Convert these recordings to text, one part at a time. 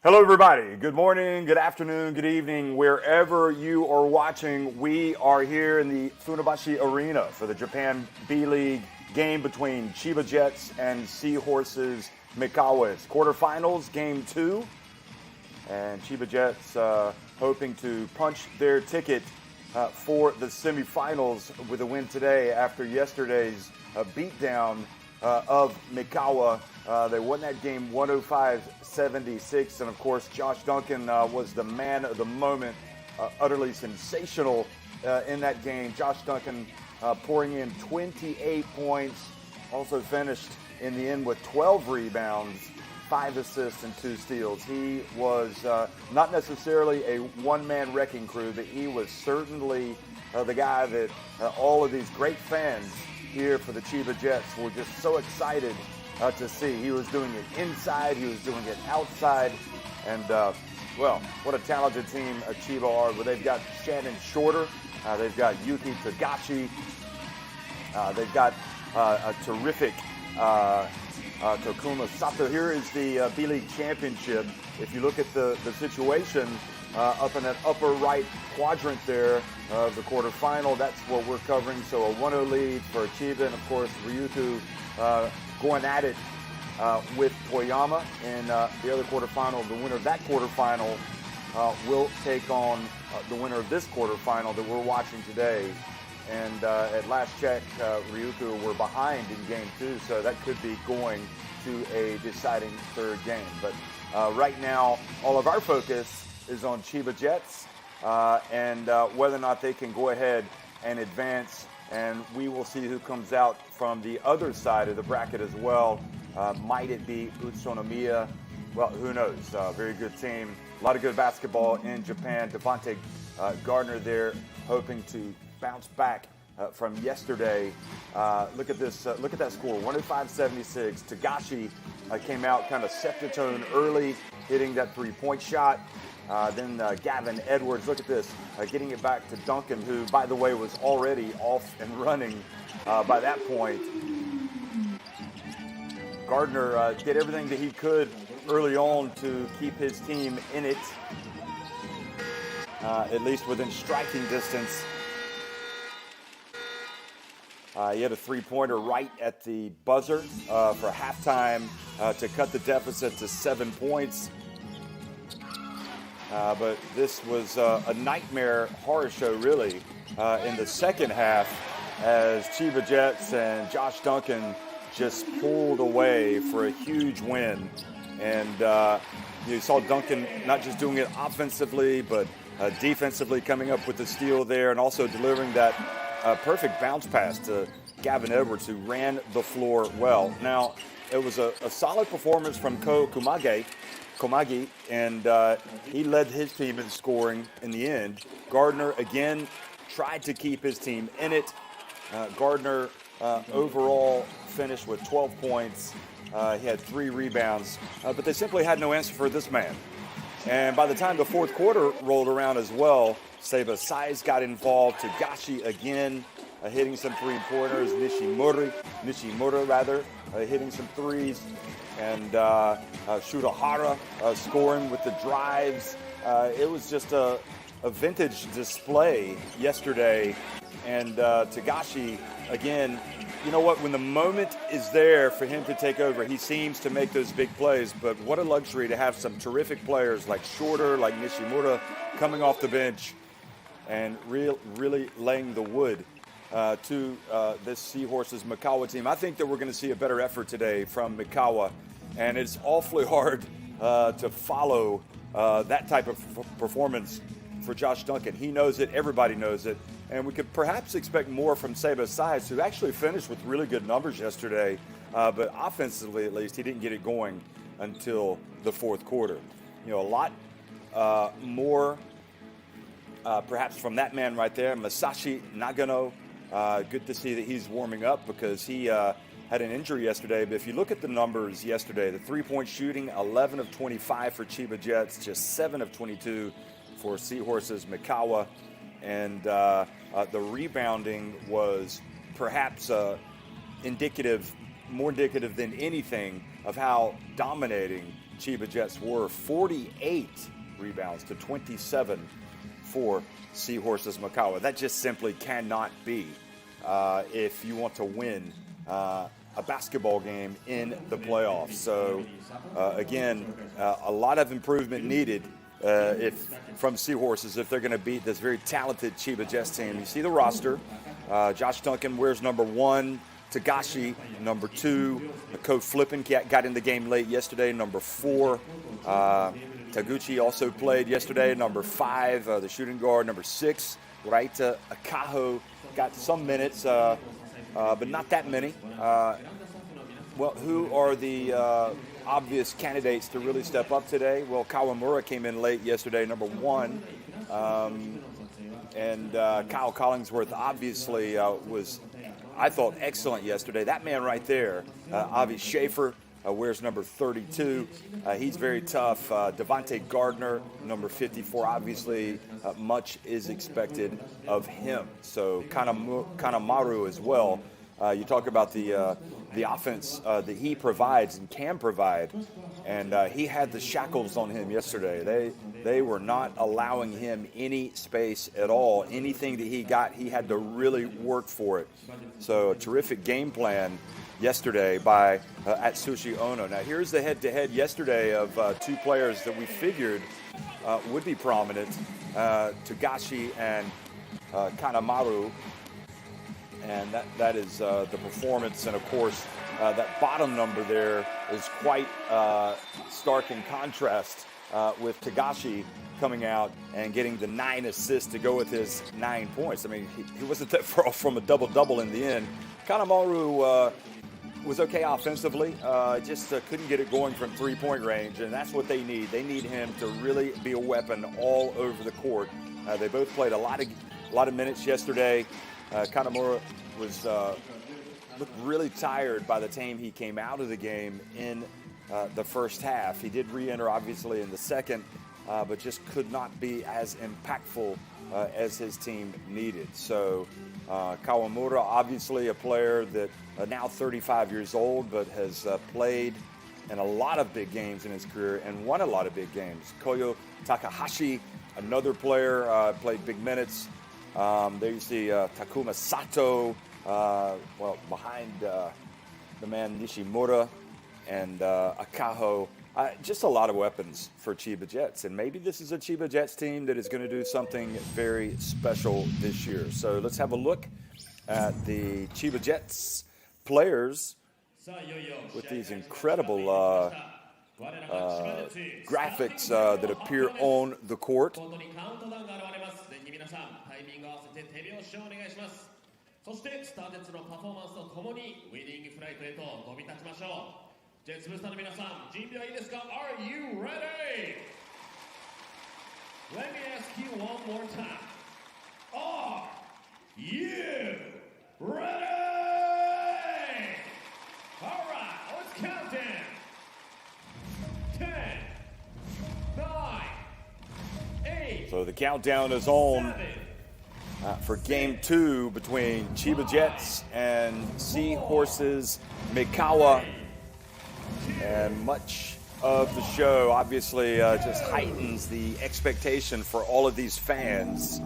Hello, everybody. Good morning, good afternoon, good evening, wherever you are watching. We are here in the Funabashi Arena for the Japan B.LEAGUE game between Chiba Jets and Seahorses Mikawa. It's quarterfinals, game 2. And Chiba Jets hoping to punch their ticket for the semifinals with a win today after yesterday's beatdown of Mikawa. They won that game 105-76, and of course Josh Duncan was the man of the moment, utterly sensational in that game. Josh Duncan pouring in 28 points, also finished in the end with 12 rebounds, 5 assists, and 2 steals. He was not necessarily a one-man wrecking crew, but he was certainly the guy that all of these great fans here for the Chiba Jets were just so excited to see. He was doing it inside, he was doing it outside, and well, what a talented team Chiba are. But they've got Shannon Shorter, they've got Yuki Tagashi, they've got a terrific Takuma Sato. Here is the B-League Championship. If you look at the situation up in that upper right quadrant there of the quarterfinal, that's what we're covering. So a 1-0 lead for Chiba, and of course Ryutu going at it with Toyama in the other quarterfinal. The winner of that quarterfinal will take on the winner of this quarterfinal that we're watching today. And at last check, Ryuku were behind in game 2, so that could be going to a deciding third game. But right now, all of our focus is on Chiba Jets and whether or not they can go ahead and advance. And we will see who comes out from the other side of the bracket as well. Might it be Utsunomiya? Well, who knows? Very good team. A lot of good basketball in Japan. Devontae Gardner there hoping to bounce back from yesterday. Look at this. Look at that score, 105-76. Tagashi came out, kind of set the tone early, hitting that three-point shot. Then Gavin Edwards, look at this, getting it back to Duncan, who, by the way, was already off and running by that point. Gardner did everything that he could early on to keep his team in it, at least within striking distance. He had a three-pointer right at the buzzer for halftime to cut the deficit to 7 points. But this was a nightmare horror show, really, in the second half as Chiba Jets and Josh Duncan just pulled away for a huge win. And you saw Duncan not just doing it offensively, but defensively, coming up with the steal there and also delivering that perfect bounce pass to Gavin Edwards, who ran the floor well. Now, it was a solid performance from Ko Komagi, and he led his team in scoring in the end. Gardner, again, tried to keep his team in it. Gardner overall finished with 12 points. He had 3 rebounds, but they simply had no answer for this man. And by the time the fourth quarter rolled around as well, Seba Saiz got involved. Tagashi again hitting some three-pointers. Nishimura hitting some threes. And Shudahara scoring with the drives. It was just a vintage display yesterday. And Tagashi, again, you know what? When the moment is there for him to take over, he seems to make those big plays. But what a luxury to have some terrific players like Shorter, like Nishimura, coming off the bench and really laying the wood to this Seahorses Mikawa team. I think that we're going to see a better effort today from Mikawa. And it's awfully hard to follow that type of performance for Josh Duncan. He knows it. Everybody knows it. And we could perhaps expect more from Seba Saiz, who actually finished with really good numbers yesterday. But offensively, at least, he didn't get it going until the fourth quarter. You know, a lot more perhaps from that man right there, Masashi Nagano. Good to see that he's warming up because he had an injury yesterday. But if you look at the numbers yesterday, the three-point shooting, 11 of 25 for Chiba Jets, just 7 of 22 for Seahorses Mikawa. And the rebounding was perhaps more indicative than anything of how dominating Chiba Jets were. 48 rebounds to 27 for Seahorses Mikawa. That just simply cannot be if you want to win a basketball game in the playoffs. So again, a lot of improvement needed from Seahorses if they're going to beat this very talented Chiba Jets team. You see the roster. Josh Duncan wears number 1. Tagashi, number 2. Coach Flippin got in the game late yesterday, number 4. Taguchi also played yesterday, number 5. The shooting guard, number 6. Raita Akaho got some minutes, but not that many. Well, who are the obvious candidates to really step up today? Well, Kawamura came in late yesterday, number 1. And Kyle Collingsworth obviously was, I thought, excellent yesterday. That man right there, Avi Schaefer, wears number 32. He's very tough. Devontae Gardner, number 54. Obviously, much is expected of him. So Kanemaru as well. You talk about the offense that he provides and can provide, and he had the shackles on him yesterday. They were not allowing him any space at all. Anything that he got, he had to really work for it. So a terrific game plan yesterday by Atsushi Ono. Now here's the head-to-head yesterday of 2 players that we figured would be prominent, Tagashi and Kanemaru. And that is the performance. And, of course, that bottom number there is quite stark in contrast with Tagashi coming out and getting the 9 assists to go with his 9 points. I mean, he wasn't that far off from a double-double in the end. Kanemaru was okay offensively, just couldn't get it going from three-point range, and that's what they need. They need him to really be a weapon all over the court. They both played a lot of minutes yesterday. Kanemaru was looked really tired by the time he came out of the game in the first half. He did re-enter, obviously, in the second, but just could not be as impactful as his team needed. So Kawamura, obviously a player that now 35 years old, but has played in a lot of big games in his career and won a lot of big games. Koyo Takahashi, another player, played big minutes. There you see Takuma Sato, behind the man Nishimura and Akaho. Just a lot of weapons for Chiba Jets. And maybe this is a Chiba Jets team that is going to do something very special this year. So let's have a look at the Chiba Jets players with these incredible graphics that appear on the court. そしてスターテッツのパフォーマンスとともにウィニングフライトへと飛び立ちましょう。ジェッツブースターの皆さん、準備はいいですか？ Are you ready? Let me ask you one more time. Are you ready? All right, let's count down. 10, 9, 8. So the countdown is on. For Game 2 between Chiba Jets and Seahorses Mikawa. And much of the show obviously just heightens the expectation for all of these fans.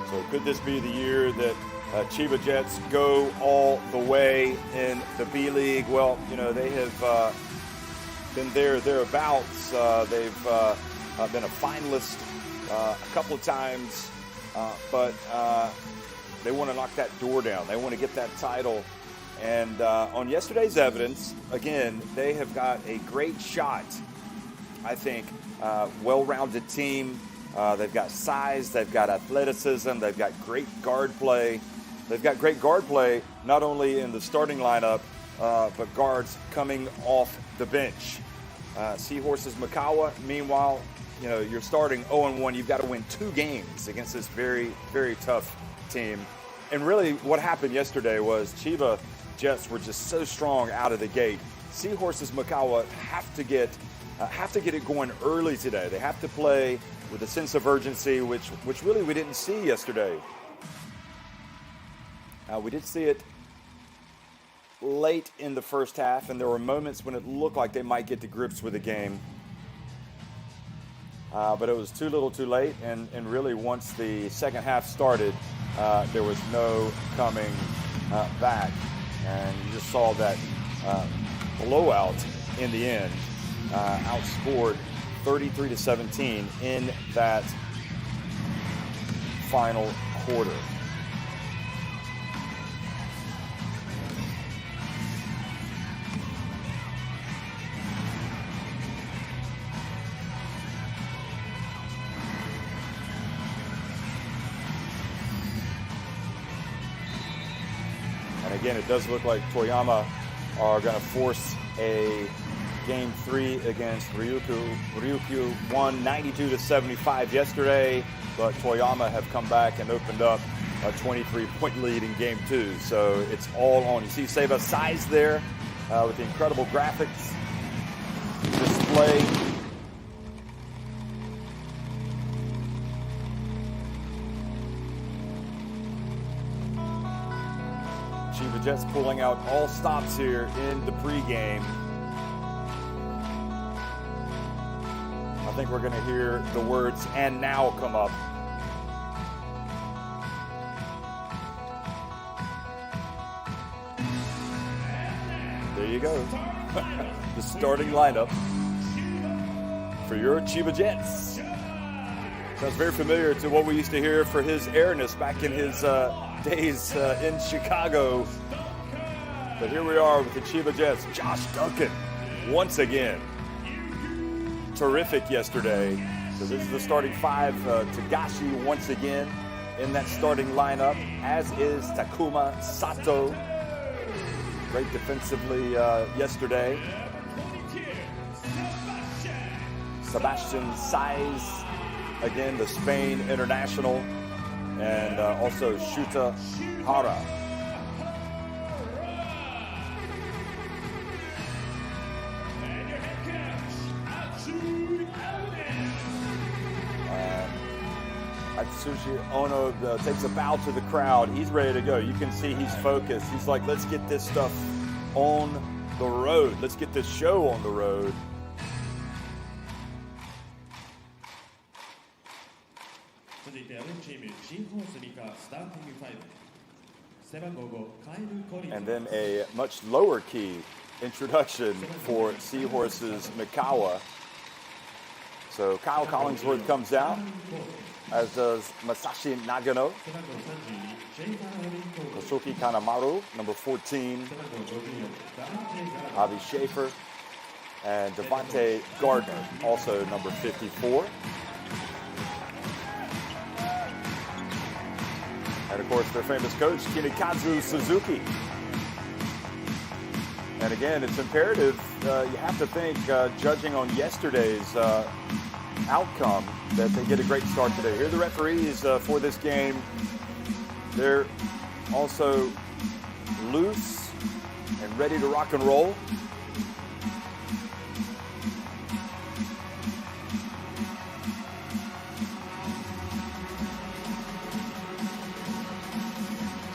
So could this be the year that Chiba Jets go all the way in the B-League? Well, you know, they have been thereabouts. They've been a finalist a couple of times, but they want to knock that door down. They want to get that title. And on yesterday's evidence, again, they have got a great shot, I think, well-rounded team. They've got size, they've got athleticism, they've got great guard play. They've got great guard play not only in the starting lineup, but guards coming off the bench. Seahorses Mikawa, meanwhile, you know, you're starting 0-1. You've got to win 2 games against this very, very tough team. And really what happened yesterday was Chiba Jets were just so strong out of the gate. Seahorses Mikawa have to get it going early today. They have to play with a sense of urgency, which really we didn't see yesterday. We did see it late in the first half, and there were moments when it looked like they might get to grips with the game. But it was too little too late, and really once the second half started, there was no coming back. And you just saw that blowout in the end, outscored 33-17 in that final quarter. And again, it does look like Toyama are going to force a Game 3 against Ryukyu. Ryukyu won 92-75 yesterday, but Toyama have come back and opened up a 23-point lead in Game 2. So it's all on. You see Seiba's size there with the incredible graphics display. Chiba Jets pulling out all stops here in the pregame. I think we're going to hear the words "and now" come up. There you go. The starting lineup for your Chiba Jets. Sounds very familiar to what we used to hear for his airness back in his days in Chicago. But here we are with the Chiba Jets. Josh Duncan, once again. Terrific yesterday. So this is the starting five. Tagashi once again in that starting lineup, as is Takuma Sato. Great defensively yesterday. Sebastian Saiz, again, the Spain international, and also Shuta Hara. Atsushi Ono takes a bow to the crowd. He's ready to go. You can see he's focused. He's like, let's get this stuff on the road. Let's get this show on the road. And then a much lower key introduction for Seahorses Mikawa. So Kyle Collingsworth comes out, as does Masashi Nagano. Kosuke Kanemaru, number 14. Avi Schaefer. And Devontae Gardner, also number 54. And of course, their famous coach, Kinikazu Suzuki. And again, it's imperative, you have to think, judging on yesterday's outcome, that they get a great start today. Here are the referees for this game. They're also loose and ready to rock and roll.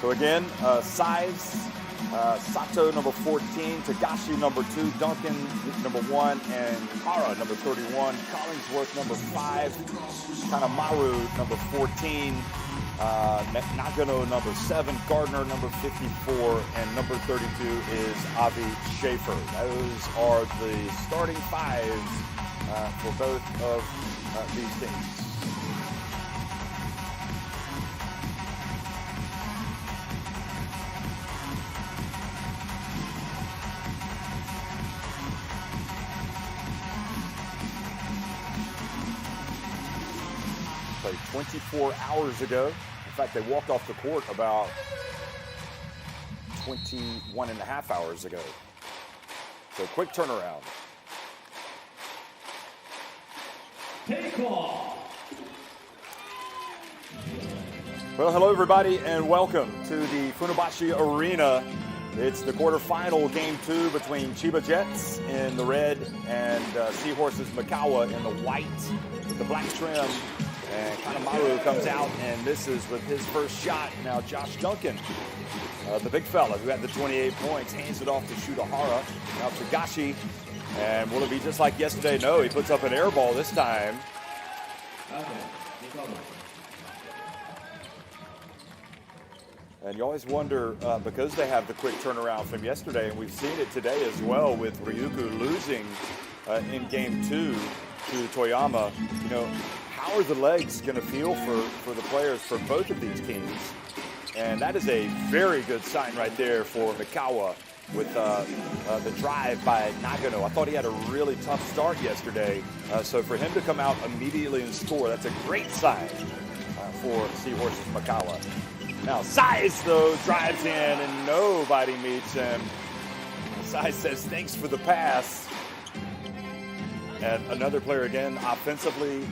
So again, Saiz, Sato, number 14, Tagashi, number 2, Duncan, number 1, and Hara, number 31, Collingsworth, number 5, Kanemaru, number 14, Nagano, number 7, Gardner, number 54, and number 32 is Avi Schaefer. Those are the starting fives for both of these teams. Played 24 hours ago. In fact, they walked off the court about 21 and a half hours ago. So quick turnaround. Take off. Well, hello everybody and welcome to the Funabashi Arena. It's the quarterfinal game 2 between Chiba Jets in the red and Seahorses Mikawa in the white with the black trim. And Kanemaru comes out and misses with his first shot. Now Josh Duncan, the big fella who had the 28 points, hands it off to Shudahara. Now Tagashi, and will it be just like yesterday? No, he puts up an air ball this time. And you always wonder, because they have the quick turnaround from yesterday, and we've seen it today as well with Ryuku losing in game 2 to Toyama, you know, how are the legs going to feel for the players for both of these teams? And that is a very good sign right there for Mikawa with the drive by Nagano. I thought he had a really tough start yesterday, so for him to come out immediately and score, that's a great sign for Seahorses Mikawa. Now, Size, though, drives in and nobody meets him. Size says, thanks for the pass. And another player, again, offensively,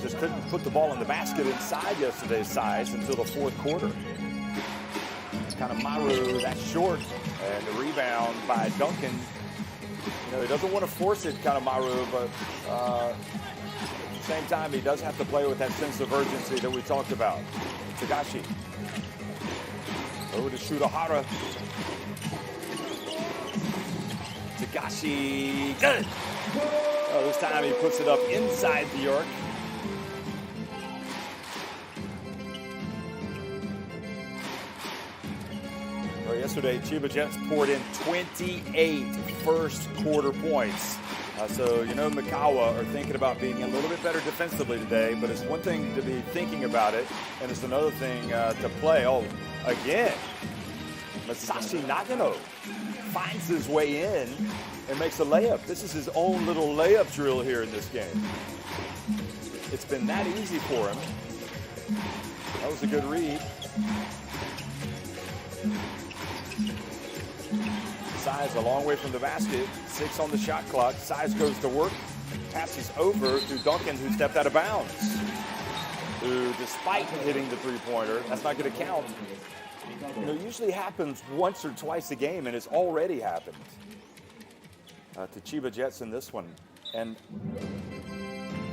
just couldn't put the ball in the basket inside yesterday's Size until the fourth quarter. Kanemaru, that's short. And the rebound by Duncan. You know, he doesn't want to force it, Kanemaru, but at the same time, he does have to play with that sense of urgency that we talked about. Tagashi. Over to Shudahara. Tagashi, good! Oh, this time he puts it up inside the arc. Well, yesterday, Chiba Jets poured in 28 first quarter points. So, you know, Mikawa are thinking about being a little bit better defensively today, but it's one thing to be thinking about it, and it's another thing to play. Oh, again, Masashi Nagano finds his way in and makes a layup. This is his own little layup drill here in this game. It's been that easy for him. That was a good read. Size a long way from the basket, 6 on the shot clock. Size goes to work, passes over to Duncan, who stepped out of bounds. Who, despite hitting the three-pointer, that's not going to count. You know, it usually happens once or twice a game, and it's already happened to Chiba Jets in this one. And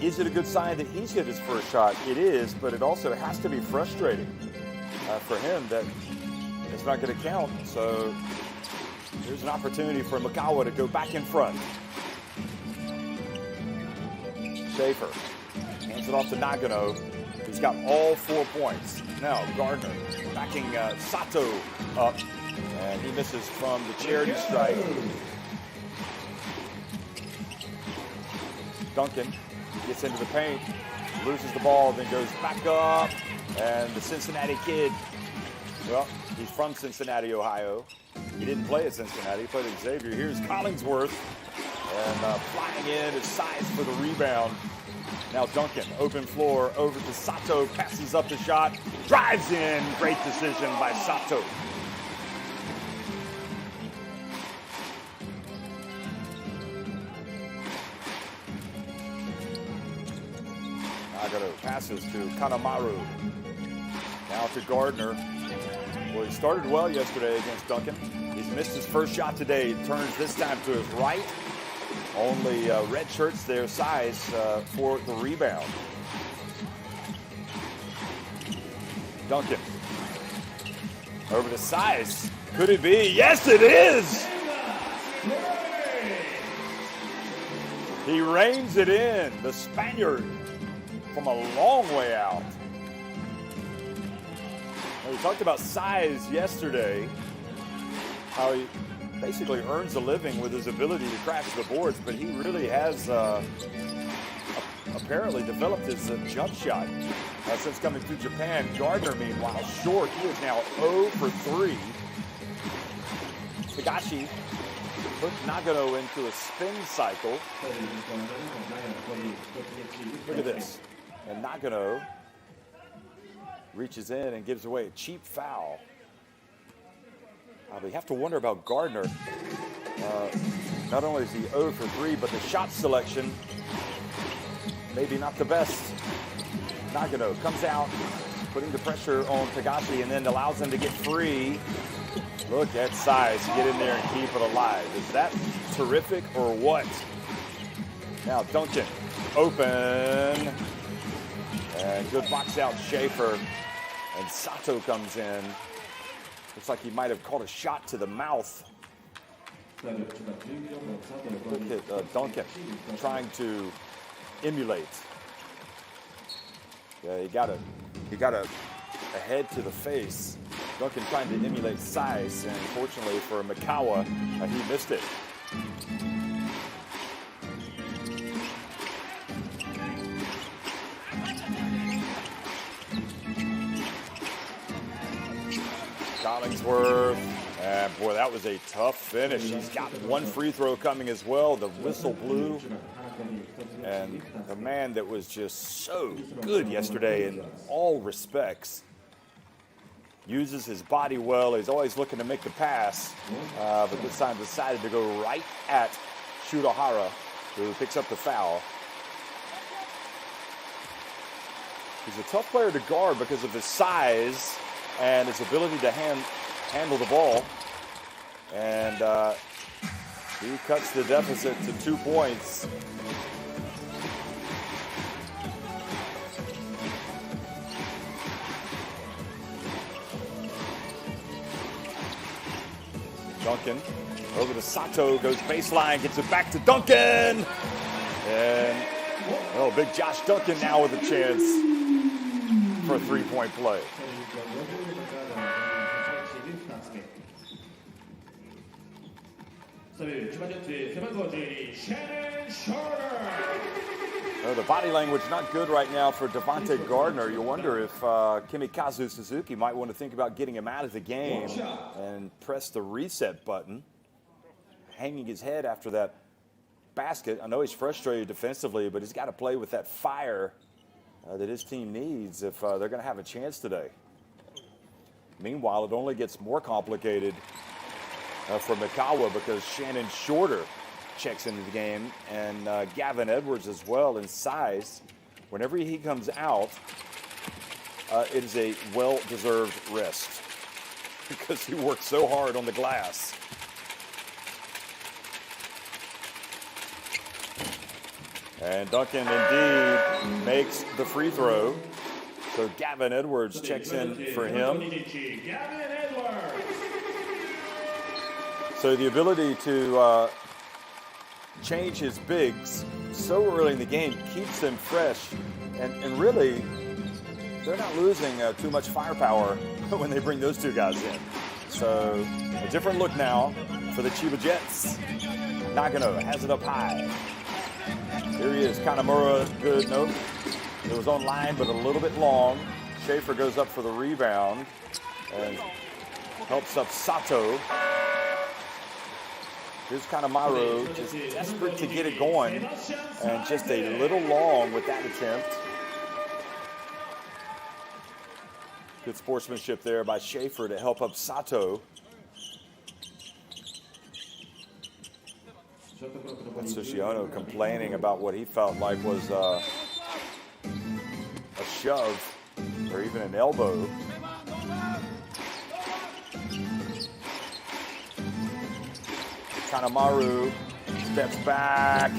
is it a good sign that he's hit his first shot? It is, but it also has to be frustrating for him that it's not going to count. So here's an opportunity for Mikawa to go back in front. Schaefer hands it off to Nagano. He's got all 4 points. Now Gardner backing Sato up, and he misses from the charity stripe. Duncan gets into the paint, loses the ball, then goes back up, and the Cincinnati kid, well, he's from Cincinnati, Ohio. He didn't play at Cincinnati, he played at Xavier. Here's Collingsworth, and flying in is Size for the rebound. Now Duncan, open floor, over to Sato, passes up the shot, drives in, great decision by Sato. Nagano passes to Kanemaru. Now to Gardner. Well, he started well yesterday against Duncan. He's missed his first shot today. He turns this time to his right. Only red shirts there, Size for the rebound. Duncan. Over to Size. Could it be? Yes, it is! He reins it in. The Spaniard from a long way out. We talked about Size yesterday, how he basically earns a living with his ability to crash the boards, but he really has apparently developed his jump shot since coming to Japan. Gardner, meanwhile, short. He is now 0 for 3. Tagashi put Nagano into a spin cycle. Look at this. And Nagano reaches in and gives away a cheap foul. We have to wonder about Gardner. Not only is he 0 for 3, but the shot selection, maybe not the best. Nagano comes out, putting the pressure on Tagashi and then allows him to get free. Look at Size get in there and keep it alive. Is that terrific or what? Now Duncan, open. And good box out Schaefer. And Sato comes in. Looks like he might have caught a shot to the mouth. Look at Duncan trying to emulate. Yeah, he got a head to the face. Duncan trying to emulate Size, and fortunately for Mikawa, he missed it. Collingsworth, and boy, that was a tough finish. He's got one free throw coming as well. The whistle blew, and the man that was just so good yesterday in all respects uses his body well. He's always looking to make the pass, but this time decided to go right at Shudahara, who picks up the foul. He's a tough player to guard because of his size and his ability to handle the ball. And he cuts the deficit to 2 points. Duncan over to Sato, goes baseline, gets it back to Duncan. And, oh, big Josh Duncan now with a chance for a three-point play. The body language not good right now for Devontae Gardner. You wonder if Kimikazu Suzuki might want to think about getting him out of the game and press the reset button. Hanging his head after that basket. I know he's frustrated defensively, but he's got to play with that fire that his team needs if they're going to have a chance today. Meanwhile, it only gets more complicated for Mikawa because Shannon Shorter checks into the game, and Gavin Edwards as well in size. Whenever he comes out, it is a well-deserved rest because he worked so hard on the glass. And Duncan indeed makes the free throw. So Gavin Edwards checks in for him. So the ability to change his bigs so early in the game keeps them fresh, and really they're not losing too much firepower when they bring those two guys in. So a different look now for the Chiba Jets. Nagano has it up high. Here he is, Kanamura, good, nope. It was on line, but a little bit long. Schaefer goes up for the rebound and helps up Sato. Here's Kanemaru, just desperate to get it going, and just a little long with that attempt. Good sportsmanship there by Schaefer to help up Sato. Tsushiono complaining about what he felt like was a shove or even an elbow. Kanemaru steps back.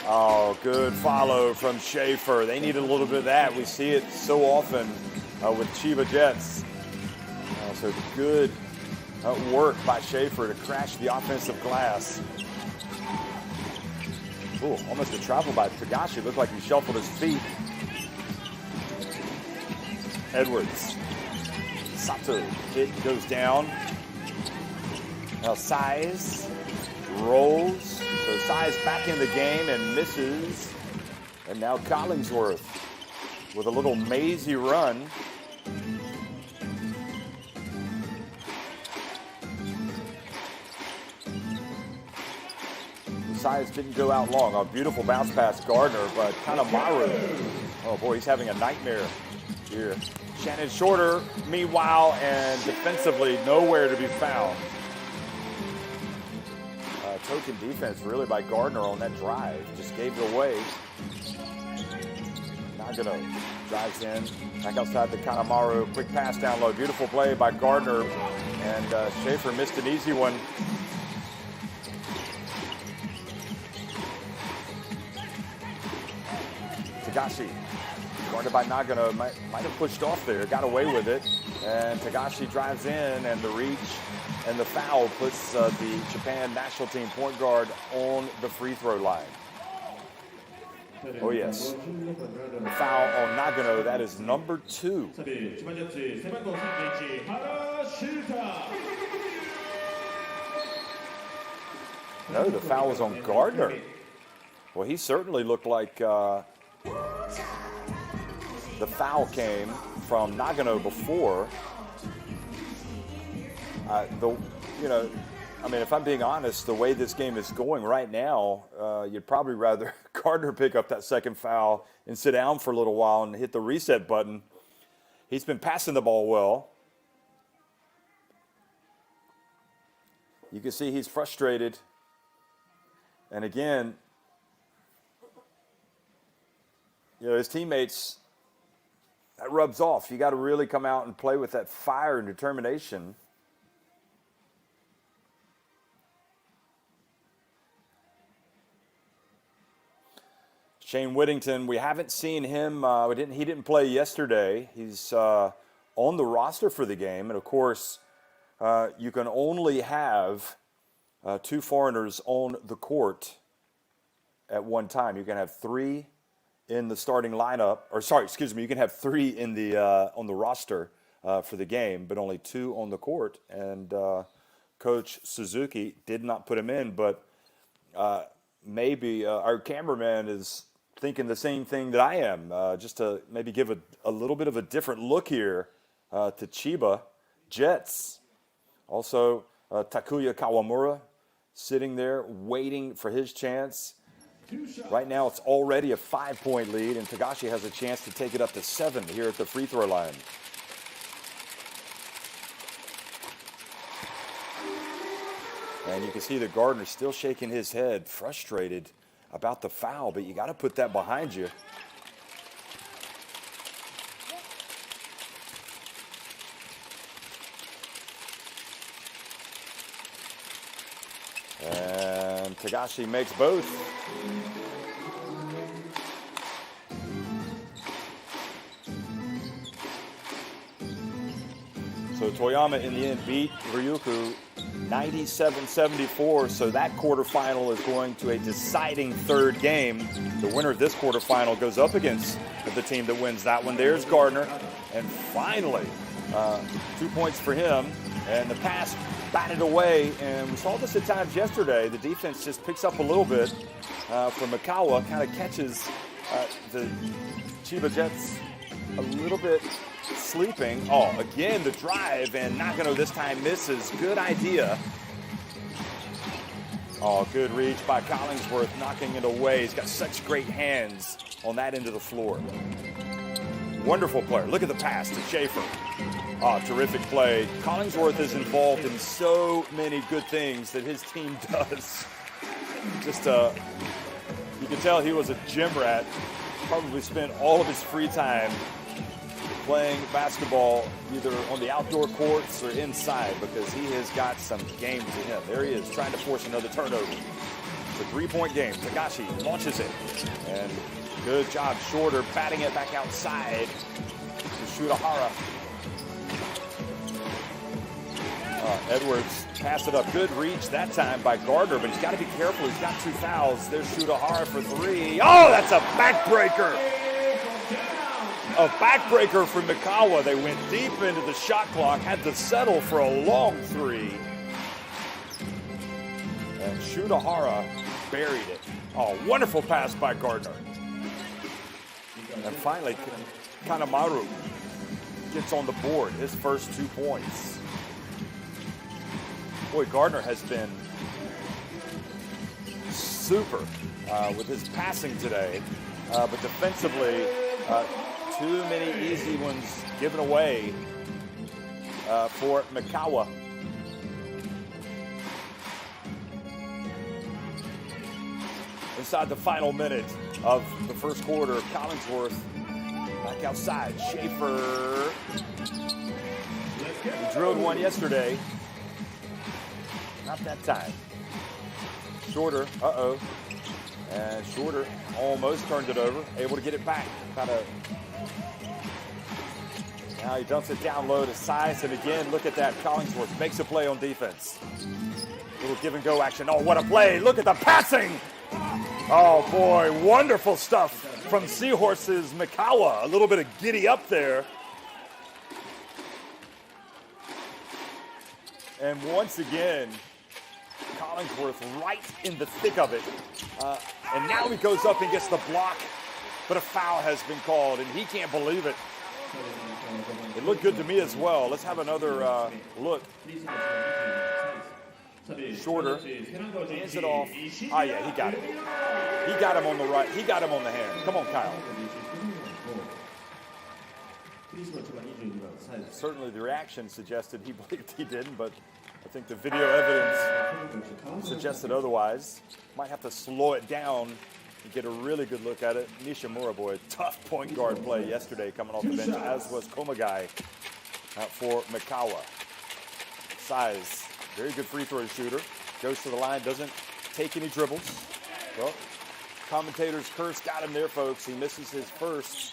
Oh, good follow from Schaefer. They needed a little bit of that. We see it so often with Chiba Jets. So good work by Schaefer to crash the offensive glass. Ooh, almost a travel by Tagashi. Looked like he shuffled his feet. Edwards. Sato. It goes down. Now Size rolls. So Size back in the game and misses. And now Collingsworth with a little mazy run. Size didn't go out long. A beautiful bounce pass Gardner, but Kanemaru. Oh boy, he's having a nightmare here. Shannon Shorter, meanwhile, and defensively nowhere to be found. Token defense really by Gardner on that drive. Just gave it away. Nagano drives in, back outside to Kanemaru. Quick pass down low. Beautiful play by Gardner. And Schaefer missed an easy one. Tagashi, guarded by Nagano, might have pushed off there, got away with it. And Tagashi drives in, and the reach and the foul puts the Japan national team point guard on the free throw line. Oh yes, the foul on Nagano, that is number 2. No, the foul was on Gardner. Well, he certainly looked like the foul came from Nagano before. I mean, if I'm being honest, the way this game is going right now, you'd probably rather Gardner pick up that second foul and sit down for a little while and hit the reset button. He's been passing the ball well. You can see he's frustrated. And again, his teammates, that rubs off. You got to really come out and play with that fire and determination. Shane Whittington, we haven't seen him. He didn't play yesterday. He's on the roster for the game. And, of course, you can only have 2 foreigners on the court at one time. You can have 3 in the starting lineup. You can have 3 in the on the roster for the game, but only 2 on the court. And Coach Suzuki did not put him in, but maybe our cameraman is thinking the same thing that I am, just to maybe give a little bit of a different look here to Chiba Jets. Also, Takuya Kawamura sitting there waiting for his chance. Right now it's already a 5-point lead, and Tagashi has a chance to take it up to 7 here at the free throw line. And you can see that Gardner's still shaking his head, frustrated about the foul, but you got to put that behind you. And Tagashi makes both. So Toyama in the end beat Ryukyu 97-74, so that quarterfinal is going to a deciding 3rd game. The winner of this quarterfinal goes up against the team that wins that one. There's Gardner, and finally 2 points for him, and the pass batted away, and we saw this at times yesterday. The defense just picks up a little bit from Mikawa, kind of catches the Chiba Jets a little bit sleeping. Oh, again, the drive, and Nagano this time misses. Good idea. Oh, good reach by Collingsworth, knocking it away. He's got such great hands on that end of the floor. Wonderful player. Look at the pass to Schaefer. Oh, terrific play. Collingsworth is involved in so many good things that his team does. Just, you can tell he was a gym rat. Probably spent all of his free time playing basketball either on the outdoor courts or inside, because he has got some game to him. There he is, trying to force another turnover. It's a 3-point game. Tagashi launches it. And good job, Shorter, batting it back outside to Shudahara. Edwards passed it up. Good reach that time by Gardner, but he's got to be careful. He's got 2 fouls. There's Shudahara for 3. Oh, that's a backbreaker. A backbreaker from Mikawa. They went deep into the shot clock, had to settle for a long 3. And Shudahara buried it. Oh, wonderful pass by Gardner. And finally, Kanemaru gets on the board, his first 2 points. Boy, Gardner has been super with his passing today, but defensively, too many easy ones given away for Mikawa. Inside the final minute of the first quarter, Collingsworth Back outside, Schaefer. He drilled one yesterday. Not that time. Shorter, and Shorter almost turned it over, able to get it back. Now he dumps it down low to Size, and again, look at that. Collingsworth makes a play on defense. Little give and go action. Oh, what a play. Look at the passing. Oh, boy, wonderful stuff from Seahorses' Mikawa. A little bit of giddy up there. And once again, Collingsworth right in the thick of it. And now he goes up and gets the block, but a foul has been called, and he can't believe it. It looked good to me as well. Let's have another look. Shorter, hands it off. Oh, yeah, he got it. He got him on the right. He got him on the hand. Come on, Kyle. Certainly the reaction suggested he believed he didn't, but I think the video evidence suggested otherwise. Might have to slow it down and get a really good look at it. Nishimura, boy, tough point guard play yesterday coming off the bench, as was Komagai for Mikawa. Size, very good free throw shooter. Goes to the line, doesn't take any dribbles. Well, commentators' curse got him there, folks. He misses his first.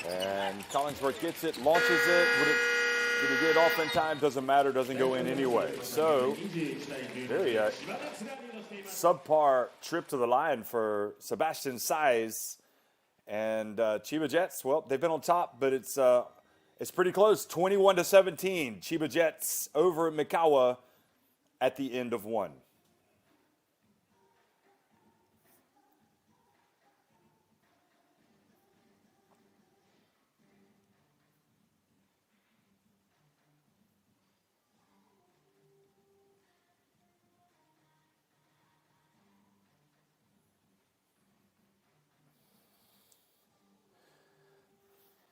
And Collingsworth gets it, launches it. Did he get it off in time? Doesn't matter, doesn't go in anyway. So, very subpar trip to the line for Sebastian Size. And Chiba Jets, well, they've been on top, but it's pretty close. 21-17. Chiba Jets over at Mikawa at the end of one.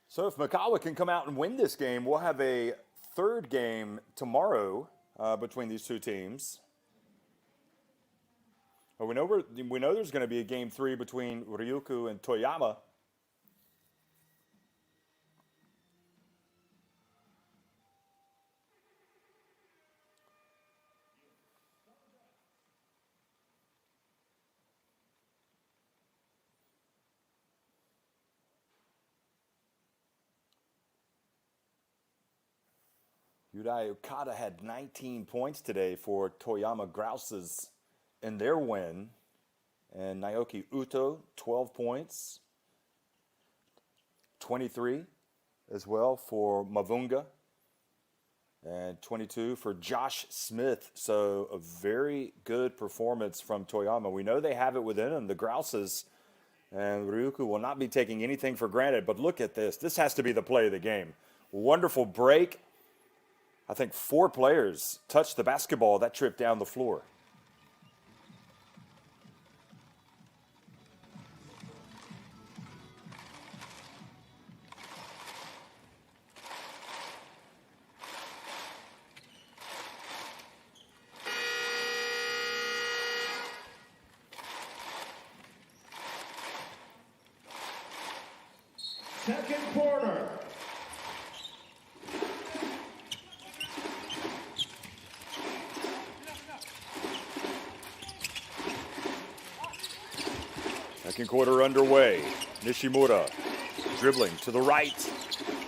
So if Mikawa can come out and win this game, we'll have a third game tomorrow between these two teams. But we know there's going to be a game 3 between Ryukyu and Toyama. Yudai Okada had 19 points today for Toyama Grouses in their win. And Naoki Uto, 12 points. 23 as well for Mavunga. And 22 for Josh Smith. So a very good performance from Toyama. We know they have it within them, the Grouses. And Ryukyu will not be taking anything for granted. But look at this. This has to be the play of the game. Wonderful break. I think 4 players touched the basketball that trip down the floor. Second quarter. Second quarter underway. Nishimura dribbling to the right.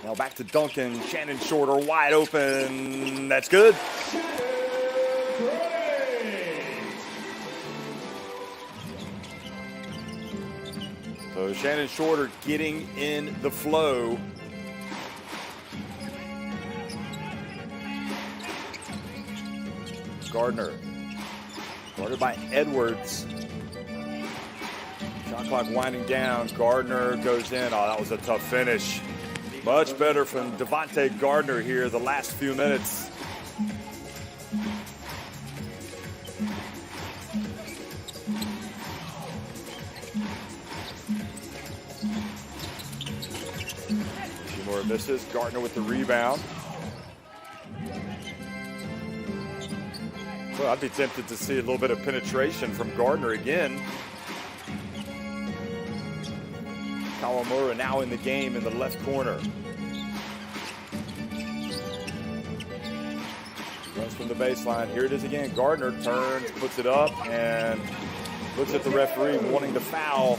Now back to Duncan. Shannon Shorter wide open. That's good. So Shannon Shorter getting in the flow. Gardner. Guarded by Edwards. Shot clock winding down. Gardner goes in. Oh, that was a tough finish. Much better from Devontae Gardner here the last few minutes. misses. Gardner with the rebound. Well, I'd be tempted to see a little bit of penetration from Gardner again. Kawamura now in the game in the left corner. Runs from the baseline. Here it is again. Gardner turns, puts it up, and looks at the referee wanting to foul.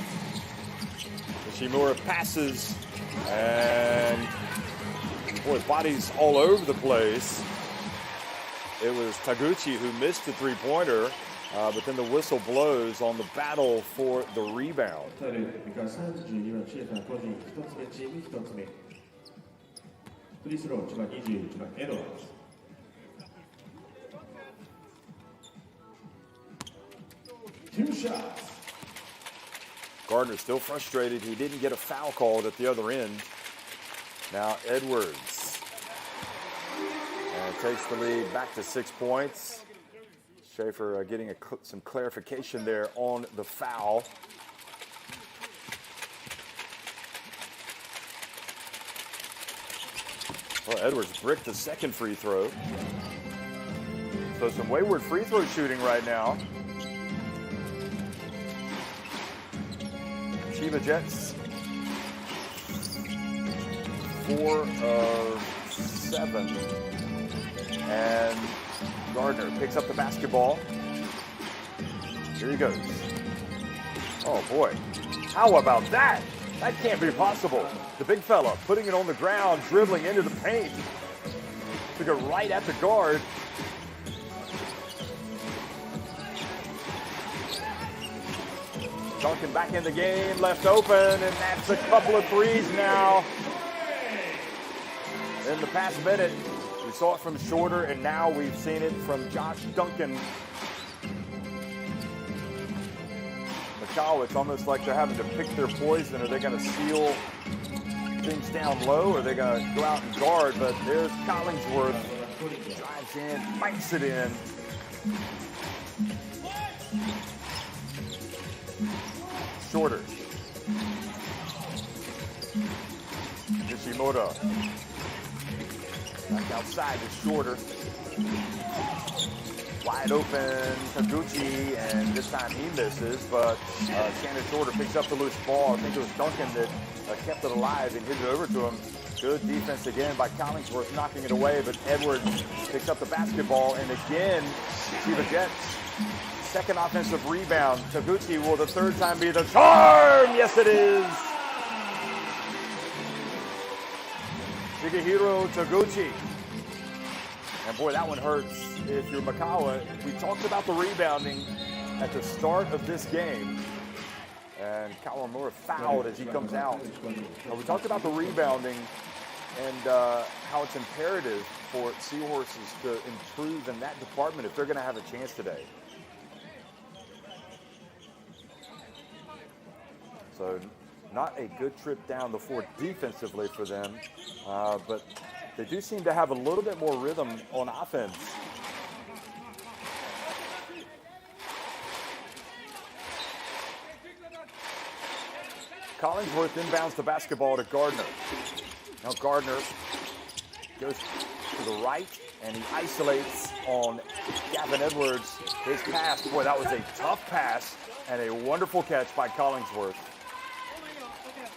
Ishimura passes, and boy, body's all over the place. It was Taguchi who missed the three-pointer, but then the whistle blows on the battle for the rebound. Two shots. Gardner still frustrated. He didn't get a foul called at the other end. Now Edwards. And takes the lead back to 6 points. Schaefer getting some clarification there on the foul. Well, Edwards bricked the second free throw. So some wayward free throw shooting right now. Chiba Jets, 4 of 7. And Gardner picks up the basketball. Here he goes. Oh boy, how about that? That can't be possible. The big fella putting it on the ground, dribbling into the paint. Took it right at the guard. Duncan back in the game, left open, and that's a couple of threes now. In the past minute, we saw it from Shorter, and now we've seen it from Josh Duncan. Mikawa, it's almost like they're having to pick their poison. Are they going to seal things down low, or are they going to go out and guard? But there's Collingsworth. Drives in, bites it in. Shorter. Nishimura. Back outside to Shorter. Wide open, Taguchi, and this time he misses, but Shannon Shorter picks up the loose ball. I think it was Duncan that kept it alive and hit it over to him. Good defense again by Collingsworth, knocking it away, but Edwards picks up the basketball, and again, Chiba Jets. Second offensive rebound. Taguchi will the third time be the charm. Yes, it is. Shigehiro Taguchi. And boy, that one hurts if you're Mikawa. We talked about the rebounding at the start of this game. And Kawamura fouled as he comes out. We talked about the rebounding and how it's imperative for Seahorses to improve in that department if they're going to have a chance today. So not a good trip down the floor defensively for them, but they do seem to have a little bit more rhythm on offense. Collingsworth inbounds the basketball to Gardner. Now Gardner goes to the right, and he isolates on Gavin Edwards. His pass, boy, that was a tough pass and a wonderful catch by Collingsworth.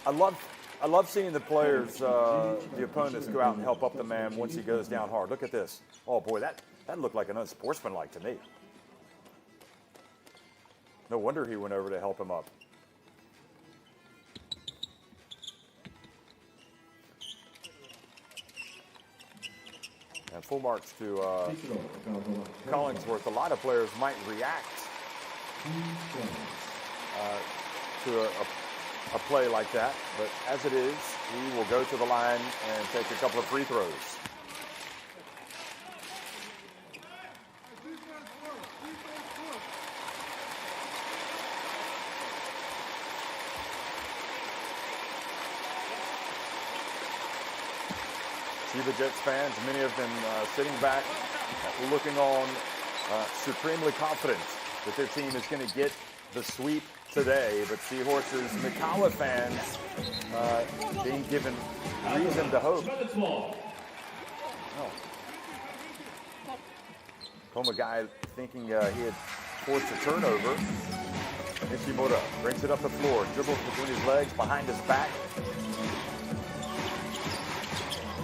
I love seeing the players, the opponents, go out and help up the man once he goes down hard. Look at this. Oh, boy, that looked like an unsportsmanlike to me. No wonder he went over to help him up. And full marks to Collingsworth. A lot of players might react to a play like that, but as it is, he will go to the line and take a couple of free throws. Chiba Jets fans, many of them sitting back, looking on, supremely confident that their team is going to get the sweep today, but Seahorses Mikawa fans being given reason to hope. Oh. Komagai thinking he had forced a turnover. Nishimura brings it up the floor, dribbles between his legs, behind his back.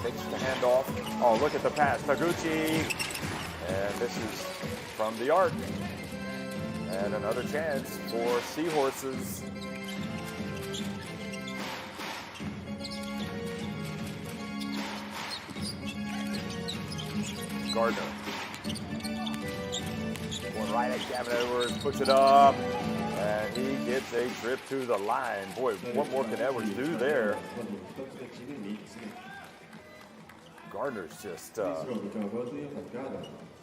Takes the handoff. Oh, look at the pass. Taguchi. And this is from the arc. And another chance for Seahorses. Gardner. Going right at Gavin Edwards, puts it up. And he gets a trip to the line. Boy, what more can Edwards do there? Gardner's just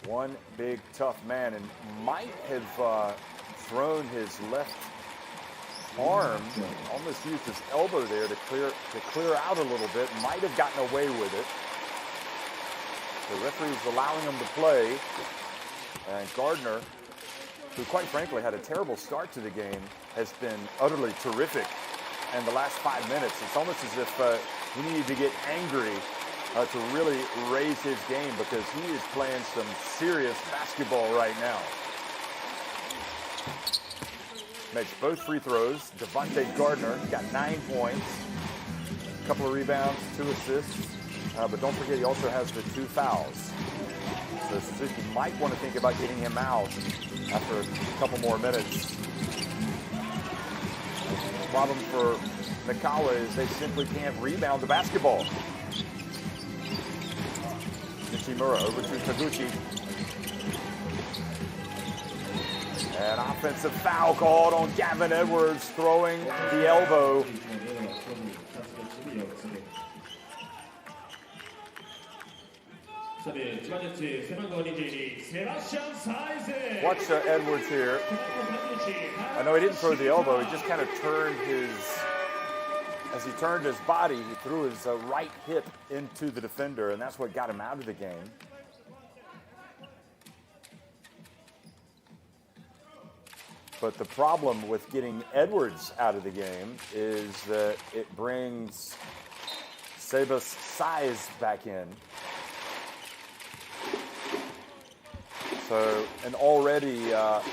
one big tough man, and might have thrown his left arm, almost used his elbow there to clear out a little bit. Might have gotten away with it. The referee's allowing him to play, and Gardner, who quite frankly had a terrible start to the game, has been utterly terrific in the last 5 minutes. It's almost as if he needed to get angry to really raise his game, because he is playing some serious basketball right now. Makes both free throws. Devontae Gardner got 9 points, a couple of rebounds, 2 assists, but don't forget he also has the 2 fouls. So Suzuki might want to think about getting him out after a couple more minutes. The problem for Mikawa is they simply can't rebound the basketball. Nishimura over to Taguchi. An offensive foul called on Gavin Edwards, throwing the elbow. Watch Edwards here. I know he didn't throw the elbow, he just kind of turned as he turned his body, he threw his right hip into the defender, and that's what got him out of the game. But the problem with getting Edwards out of the game is that it brings Seba's size back in. So an already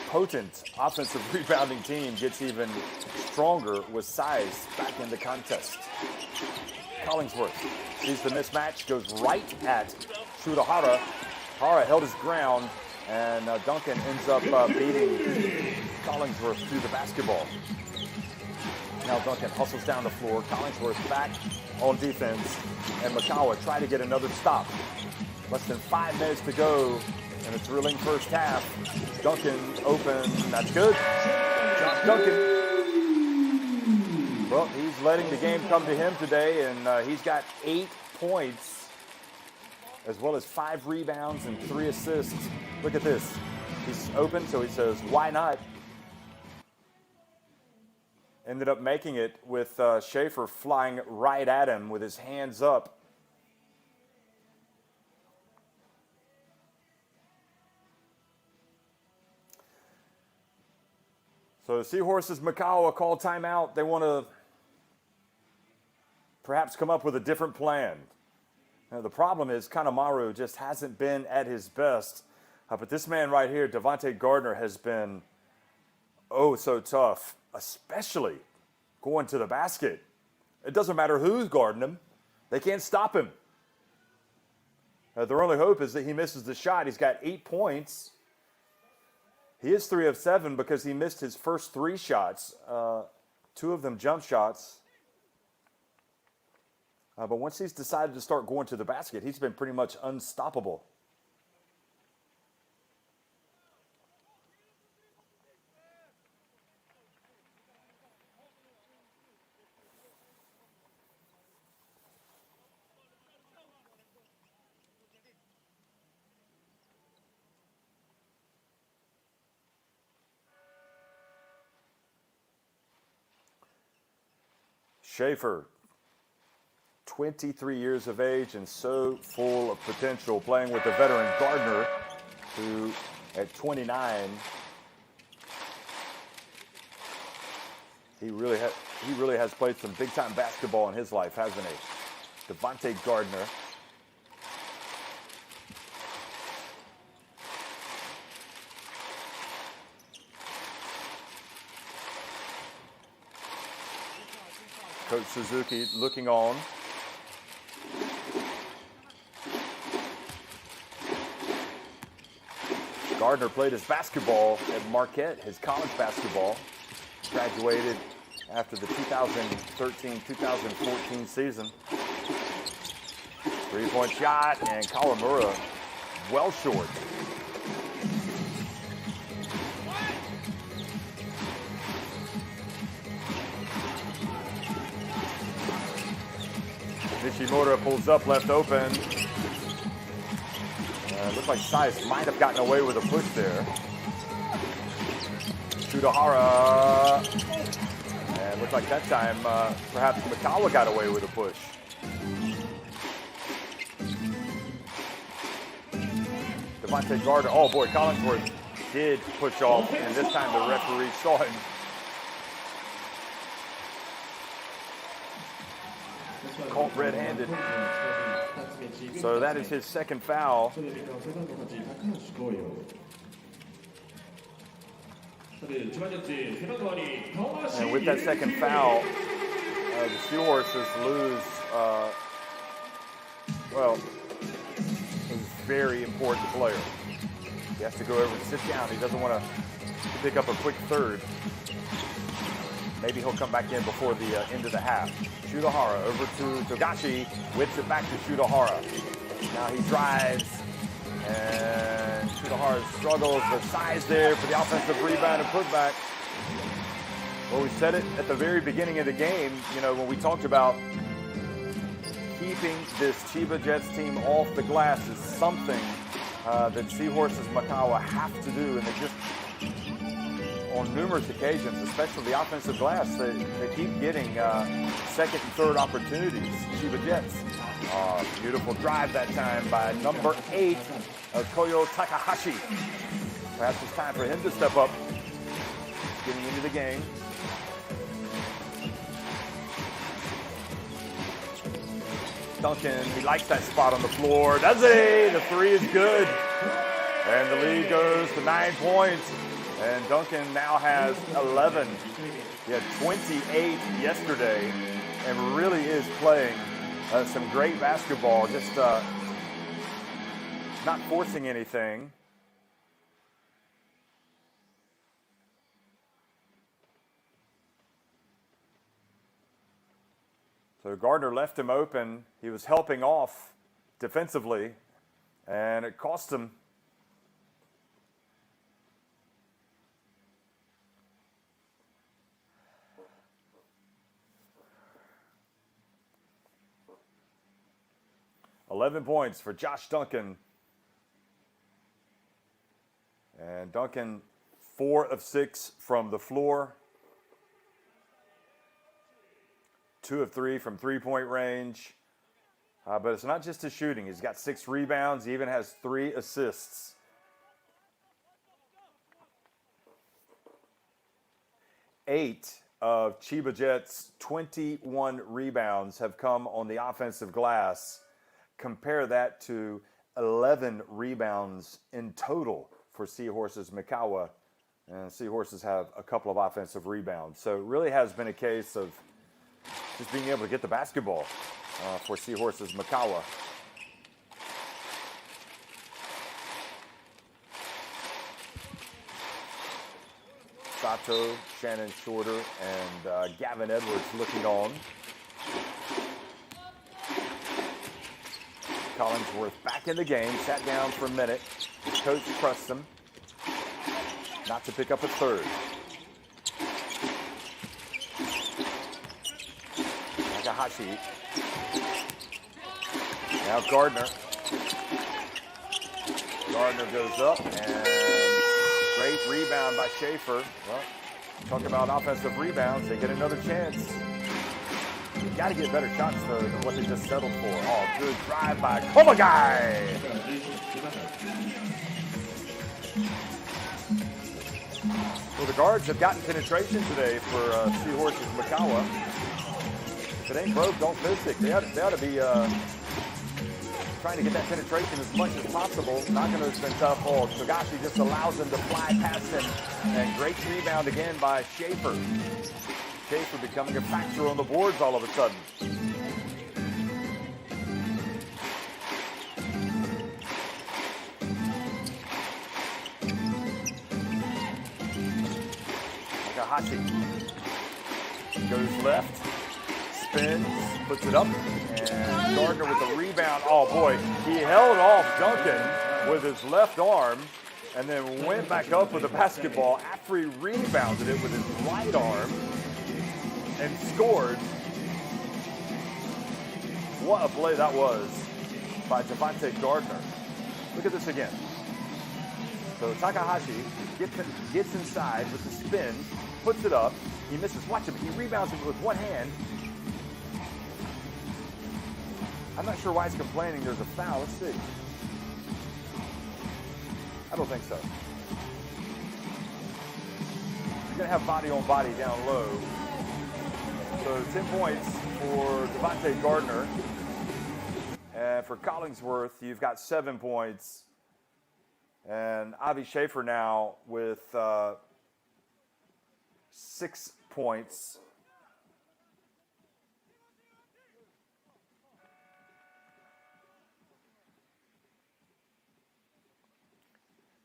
potent offensive rebounding team gets even stronger with size back in the contest. Collingsworth sees the mismatch, goes right at Shurahara. Hara held his ground, and Duncan ends up beating Collingsworth to the basketball. Now Duncan hustles down the floor. Collingsworth back on defense, and Mikawa try to get another stop. Less than 5 minutes to go in a thrilling first half. Duncan open, that's good. Josh Duncan. Well, he's letting the game come to him today, and he's got 8 points, as well as 5 rebounds and 3 assists. Look at this. He's open, so he says, why not? Ended up making it with Schaefer flying right at him with his hands up. So the Seahorses Mikawa call timeout. They want to perhaps come up with a different plan. Now, the problem is Kanemaru just hasn't been at his best. But this man right here, Devontae Gardner, has been oh so tough, especially going to the basket. It doesn't matter who's guarding him. They can't stop him. Their only hope is that he misses the shot. He's got 8 points. He is 3 of 7 because he missed his first 3 shots, 2 of them jump shots. But once he's decided to start going to the basket, he's been pretty much unstoppable. Schaefer, 23 years of age and so full of potential, playing with the veteran Gardner, who at 29 He really has played some big-time basketball in his life, hasn't he? Devontae Gardner. Coach Suzuki looking on. Gardner played his basketball at Marquette, his college basketball. Graduated after the 2013-2014 season. Three-point shot, and Kawamura well short. Nishimura pulls up, left open. Looks like Size might have gotten away with a push there. Shudahara. And looks like that time perhaps Mikawa got away with a push. Devontae Gardner. Oh boy, Collinsworth did push off, and this time the referee saw him. Caught red-handed. So that is his second foul. And with that second foul, the Seahorses lose, well, a very important player. He has to go over and sit down. He doesn't want to pick up a quick third. Maybe he'll come back in before the end of the half. Shudahara over to Togashi, whips it back to Shudahara. Now he drives, and Shudahara struggles. The size there for the offensive rebound and putback. Well, we said it at the very beginning of the game, you know, when we talked about keeping this Chiba Jets team off the glass is something that Seahorses Mikawa have to do, and they just, on numerous occasions, especially the offensive glass, they keep getting second and third opportunities. Chiba Jets. Beautiful drive that time by number 8, Koyo Takahashi. Perhaps it's time for him to step up. Getting into the game. Duncan, he likes that spot on the floor. Does he? The three is good. And the lead goes to 9 points. And Duncan now has 11. He had 28 yesterday and really is playing some great basketball, just not forcing anything. So Gardner left him open. He was helping off defensively, and it cost him. $11 points for Josh Duncan. And Duncan 4 of 6 from the floor. 2 of 3 from three-point range. But it's not just his shooting. He's got 6 rebounds. He even has 3 assists. Eight of Chiba Jets' 21 rebounds have come on the offensive glass. Compare that to 11 rebounds in total for Seahorses Mikawa. And Seahorses have a couple of offensive rebounds. So it really has been a case of just being able to get the basketball for Seahorses Mikawa. Sato, Shannon Shorter, and Gavin Edwards looking on. Collinsworth back in the game, sat down for a minute. His coach trusts him not to pick up a third. Takahashi. Now Gardner. Gardner goes up, and great rebound by Schaefer. Well, talk about offensive rebounds. They get another chance. You got to get better shots though than what they just settled for. Oh, good drive by Komagai. Well, the guards have gotten penetration today for Seahorses Mikawa. If it ain't broke, don't fix it. They ought to be trying to get that penetration as much as possible. Not going to have been tough. Oh, Togashi just allows him to fly past him. And great rebound again by Schaefer. Schaefer becoming a factor on the boards all of a sudden. Takahashi goes left, spins, puts it up, and Gardner with the rebound. Oh boy, he held off Duncan with his left arm and then went back up with the basketball after he rebounded it with his right arm and scored. What a play that was by Devontae Gardner. Look at this again. So Takahashi gets inside with the spin, puts it up. He misses. Watch him. He rebounds it with one hand. I'm not sure why he's complaining there's a foul. Let's see. I don't think so. You're going to have body on body down low. So 10 points for Devontae Gardner. And for Collingsworth, you've got 7 points. And Avi Schaefer now with 6 points.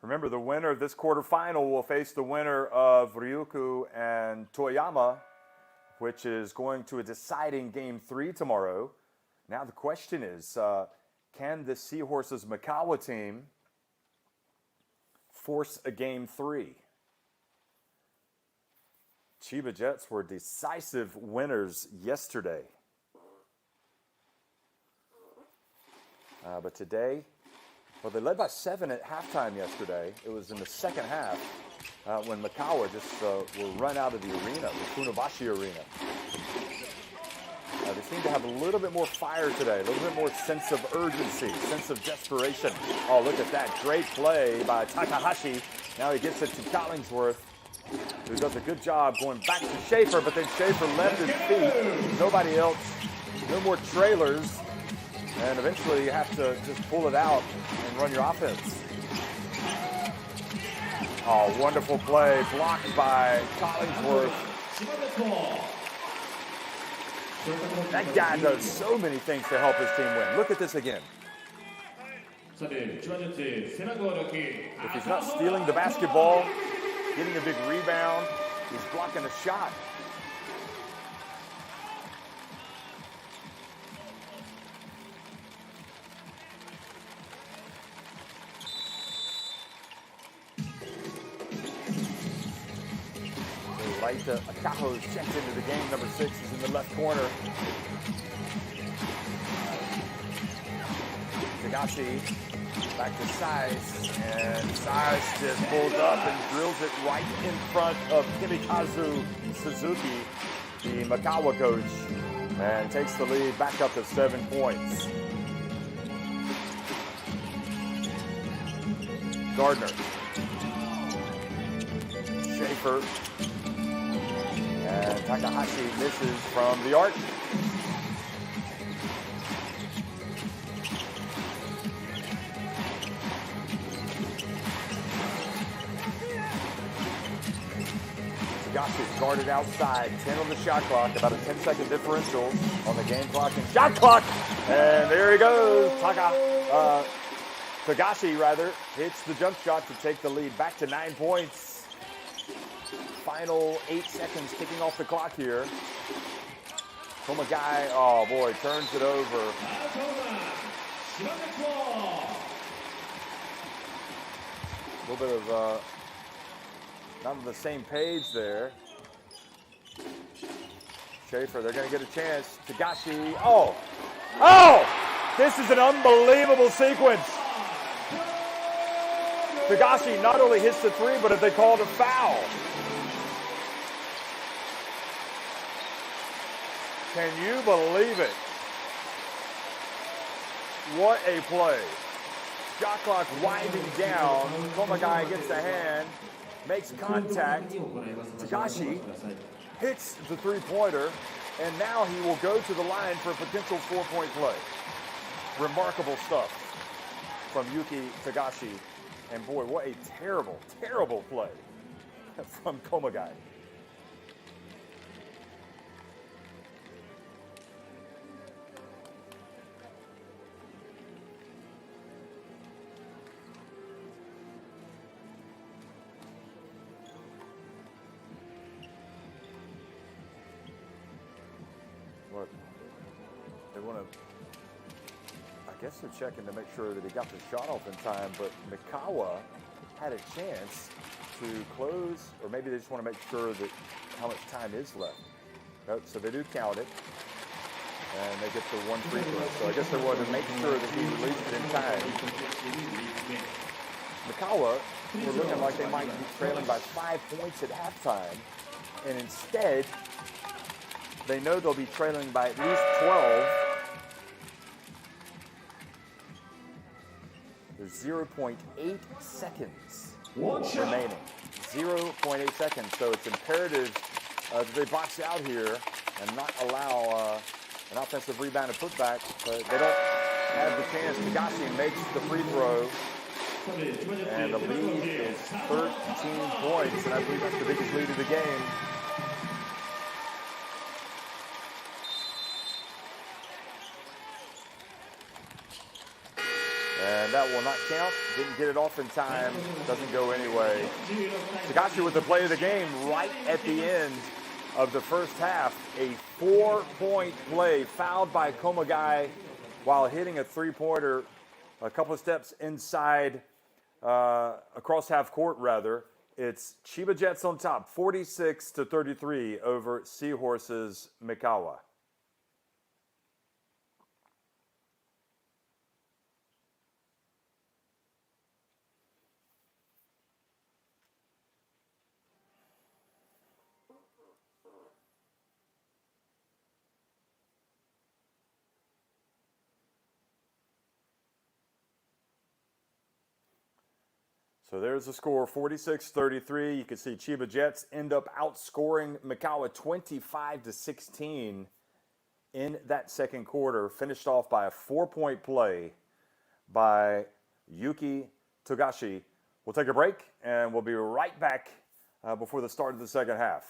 Remember, the winner of this quarterfinal will face the winner of Ryukyu and Toyama, which is going to a deciding Game 3 tomorrow. Now the question is, can the Seahorses Mikawa team force a Game 3? Chiba Jets were decisive winners yesterday. But today, well, they led by 7 at halftime yesterday. It was in the second half when Mikawa just were run out of the arena, the Funabashi arena. They seem to have a little bit more fire today, a little bit more sense of urgency, sense of desperation. Oh, look at that. Great play by Takahashi. Now he gets it to Collingsworth, who does a good job going back to Schaefer, but then Schaefer left his feet. Nobody else, no more trailers. And eventually you have to just pull it out and run your offense. Oh, wonderful play, blocked by Collingsworth. That guy does so many things to help his team win. Look at this again. If he's not stealing the basketball, getting a big rebound, he's blocking a shot. Laita Akaho's checked into the game. Number 6 is in the left corner. Tagashi back to Sais, and Sais just pulls up and drills it right in front of Himikazu Suzuki, the Mikawa coach, and takes the lead back up to 7 points. Gardner. Schaefer. And Takahashi misses from the arc. Tagashi guarded outside, 10 on the shot clock, about a 10-second differential on the game clock and shot clock. And there he goes. Tagashi hits the jump shot to take the lead back to 9 points. Final 8 seconds ticking off the clock here. Tomagai, oh boy, turns it over. A little bit of not on the same page there. Schaefer, they're going to get a chance. Tagashi, oh! This is an unbelievable sequence. Tagashi not only hits the 3, but if they called a foul. Can you believe it? What a play. Shot clock winding down. Tomagai gets the hand. makes contact. Tagashi hits the three-pointer, and now he will go to the line for a potential 4-point play. Remarkable stuff from Yuki Tagashi. And boy, what a terrible, terrible play from Komagai. What? They want to, I guess they're checking to make sure that he got the shot off in time, but Mikawa had a chance to close, or maybe they just want to make sure that how much time is left. Nope, so they do count it, and they get the one free throw. So I guess they wanted to make sure that he released it in time. Mikawa were looking like they might be trailing by 5 points at halftime, and instead, they know they'll be trailing by at least 12. There's 0.8 seconds remaining. 0.8 seconds. So it's imperative that they box out here and not allow an offensive rebound and putback. But they don't have the chance. Tagashi makes the free throw. And the lead is 13 points. And I believe that's the biggest lead of the game. And that will not count. Didn't get it off in time. Doesn't go anyway. Tagashi with the play of the game right at the end of the first half. A 4-point play fouled by Komagai while hitting a three-pointer a couple of steps inside, across half court rather. It's Chiba Jets on top, 46-33 over Seahorses Mikawa. So there's the score, 46-33. You can see Chiba Jets end up outscoring Mikawa 25-16 in that second quarter. Finished off by a 4-point play by Yuki Tagashi. We'll take a break, and we'll be right back before the start of the second half.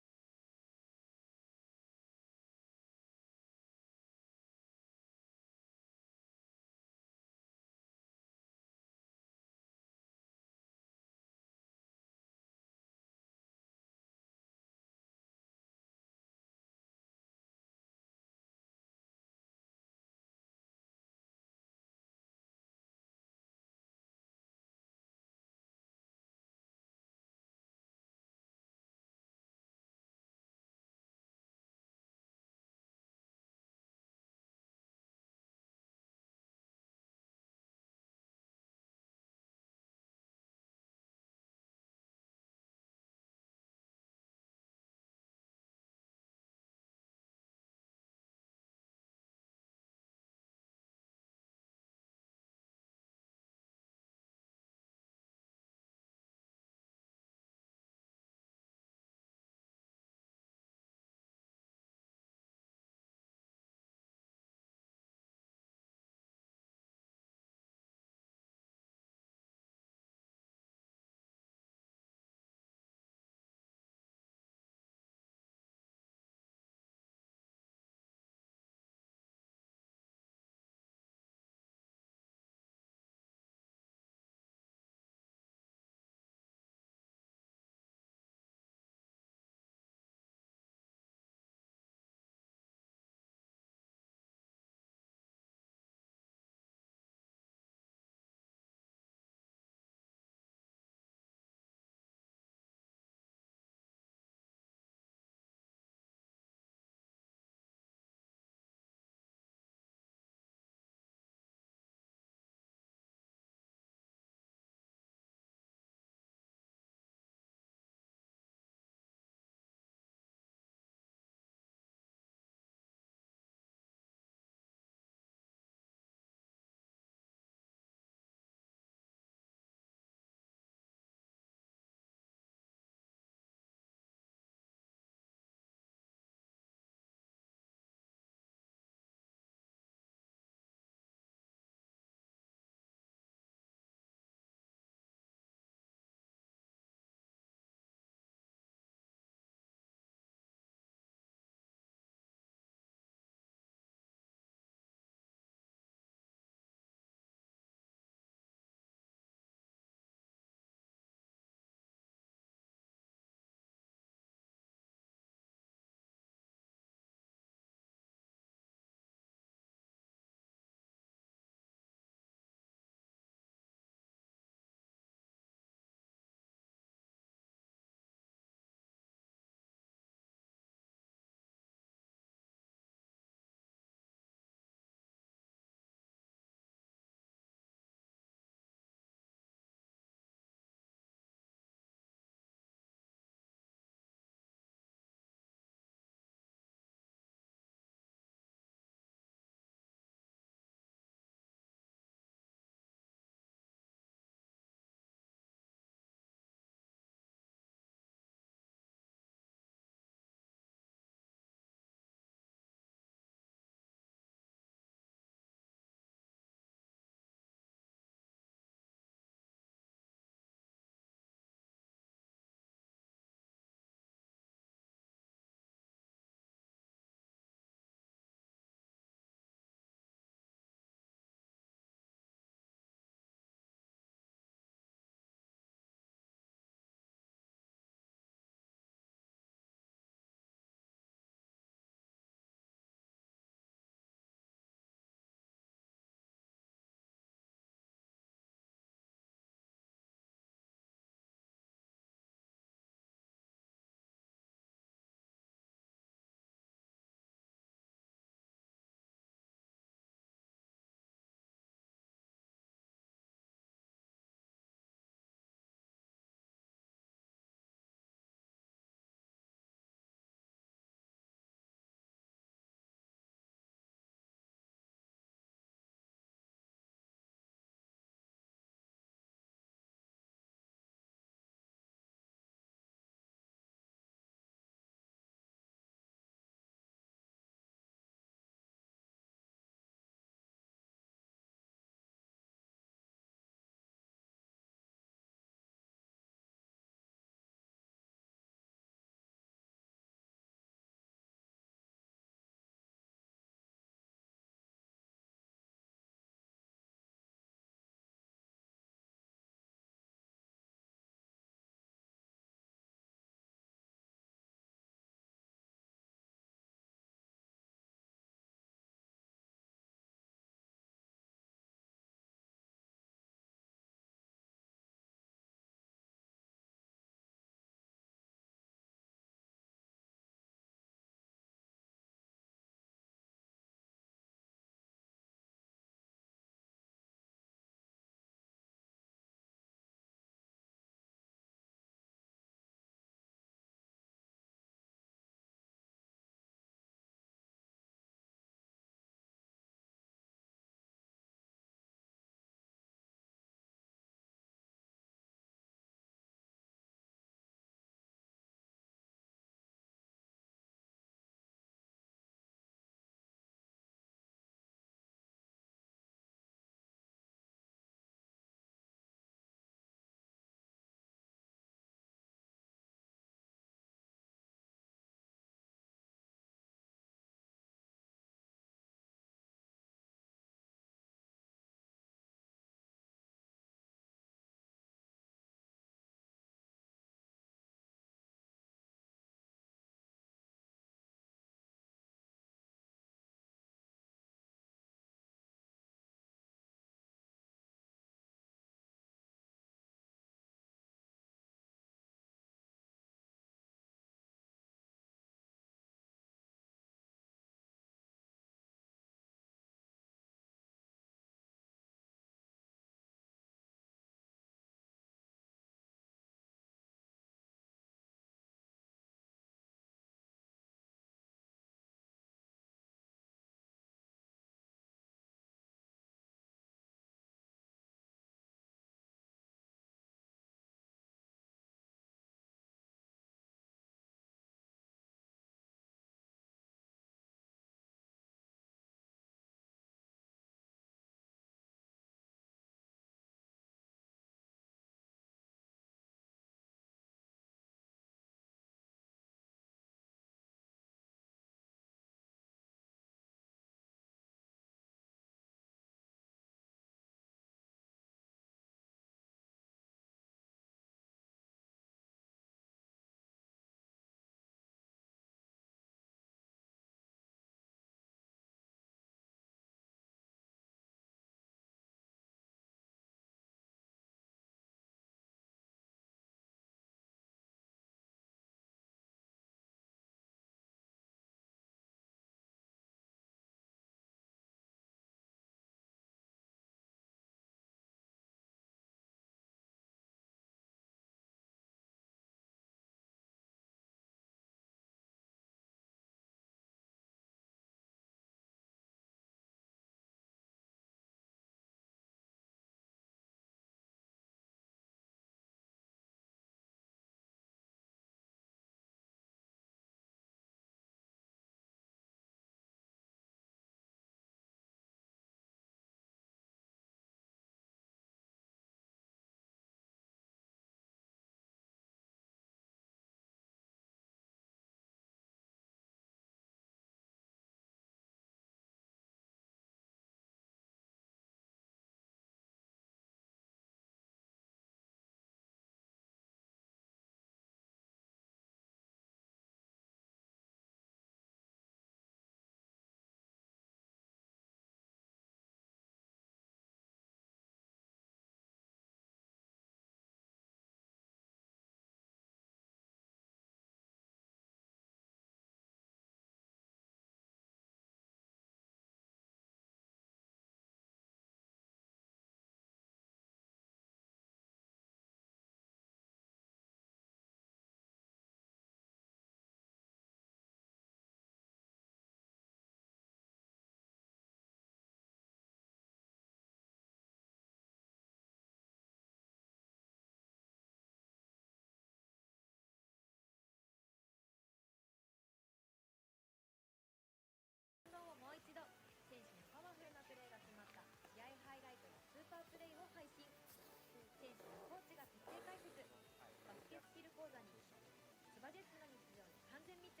全密着。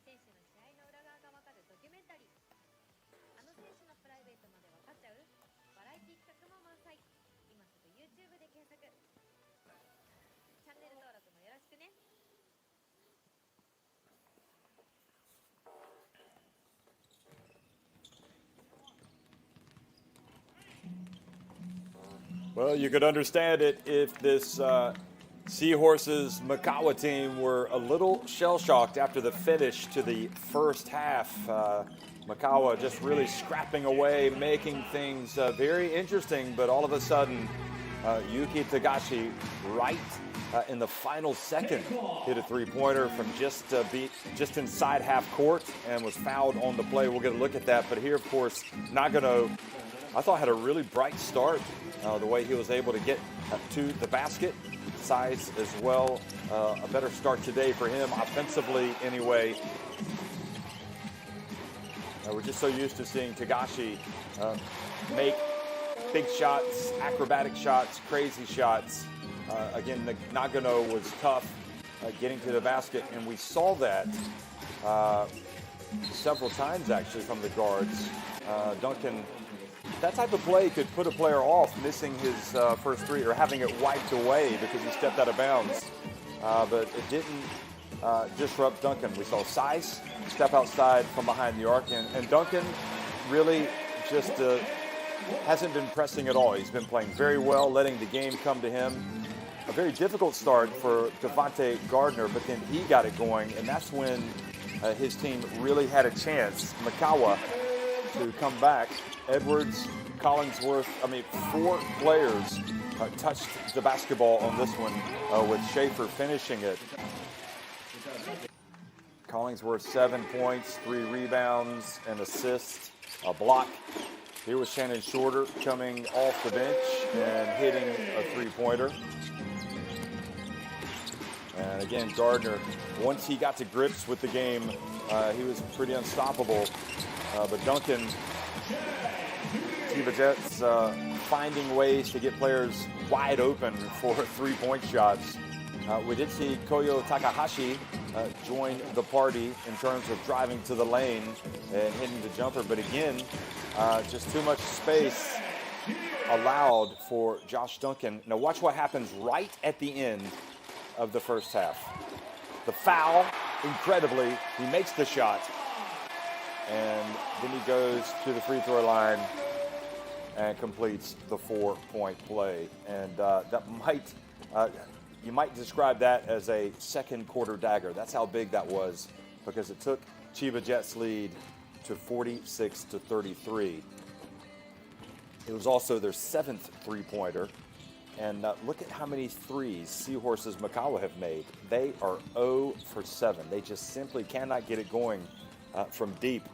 選手の試合の裏側がわかるドキュメンタリー。あの選手のプライベートまでわかっちゃうバラエティ企画も満載。今すぐ YouTube で検索。チャンネル登録もよろしくね。Well, you could understand it if this Seahorses Mikawa team were a little shell-shocked after the finish to the first half. Mikawa just really scrapping away, making things very interesting, but all of a sudden, Yuki Tagashi, right in the final second, hit a three-pointer from just inside half court and was fouled on the play. We'll get a look at that, but here, of course, Nagano, I thought had a really bright start. The way he was able to get to the basket, size as well. A better start today for him offensively anyway. We're just so used to seeing Tagashi make big shots, acrobatic shots, crazy shots. Again, Nagano was tough getting to the basket, and we saw that several times actually from the guards. Duncan, that type of play could put a player off missing his first three or having it wiped away because he stepped out of bounds. But it didn't disrupt Duncan. We saw Size step outside from behind the arc, and Duncan really just hasn't been pressing at all. He's been playing very well, letting the game come to him. A very difficult start for Devontae Gardner, but then he got it going, and that's when his team really had a chance. Mikawa to come back. Edwards, Collingsworth, four players touched the basketball on this one, with Schaefer finishing it. Collingsworth 7 points, 3 rebounds, an assist, a block. Here was Shannon Shorter coming off the bench and hitting a three-pointer. And again, Gardner, once he got to grips with the game, he was pretty unstoppable. But Duncan, Chiba Jets finding ways to get players wide open for three-point shots. We did see Koyo Takahashi join the party in terms of driving to the lane and hitting the jumper. But again, just too much space allowed for Josh Duncan. Now watch what happens right at the end of the first half. The foul, incredibly, he makes the shot. And then he goes to the free throw line and completes the 4-point play. And that might, you might describe that as a second quarter dagger. That's how big that was, because it took Chiba Jets' lead to 46-33. It was also their 7th three-pointer. And look at how many threes Seahorses Mikawa have made. They are 0 for 7. They just simply cannot get it going from deep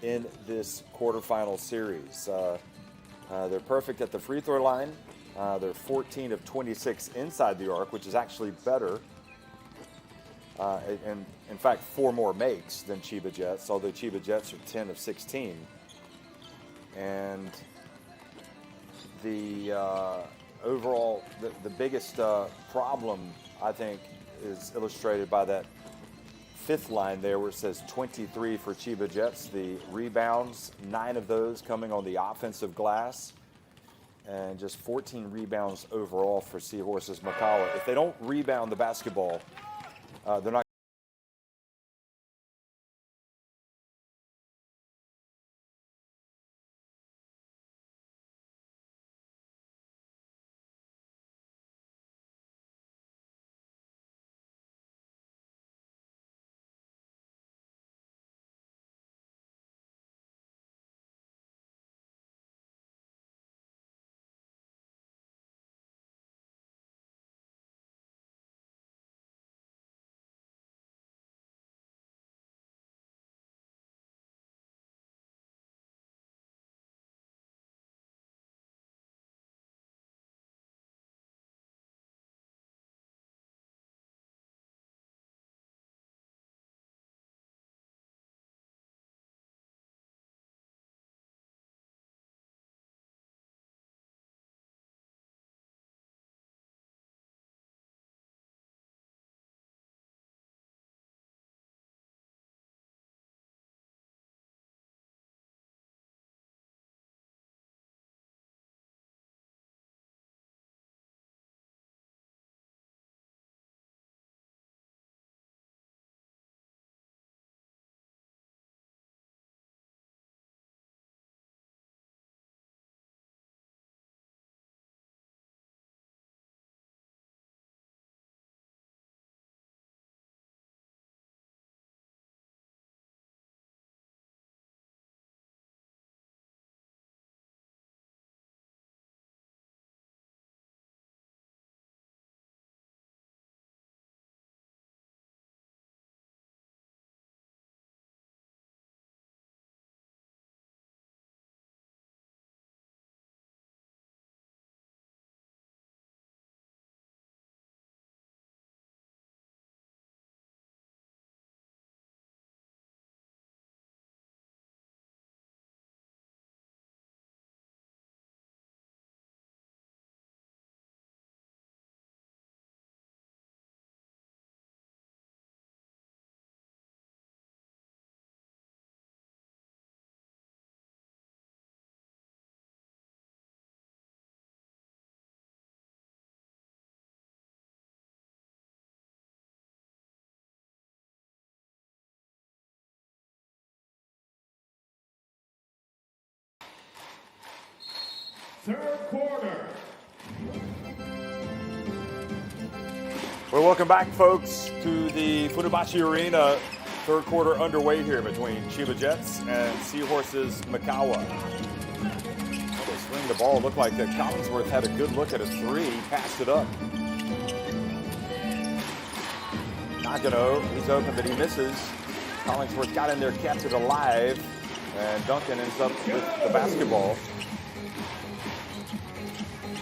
in this quarterfinal series. They're perfect at the free throw line. They're 14 of 26 inside the arc, which is actually better. And in fact, 4 more makes than Chiba Jets, although Chiba Jets are 10 of 16. And the overall, the biggest problem, I think, is illustrated by that 5th line there where it says 23 for Chiba Jets. The rebounds, 9 of those coming on the offensive glass, and just 14 rebounds overall for Seahorses Mikawa. If they don't rebound the basketball, they're not Third quarter. Well, welcome back, folks, to the Funabashi Arena. Third quarter underway here between Chiba Jets and Seahorses Mikawa. Well, they swing the ball. Looked like that Collinsworth had a good look at a three. Passed it up. Nagano, he's open, but he misses. Collinsworth got in there, kept it alive, and Duncan ends up with the basketball.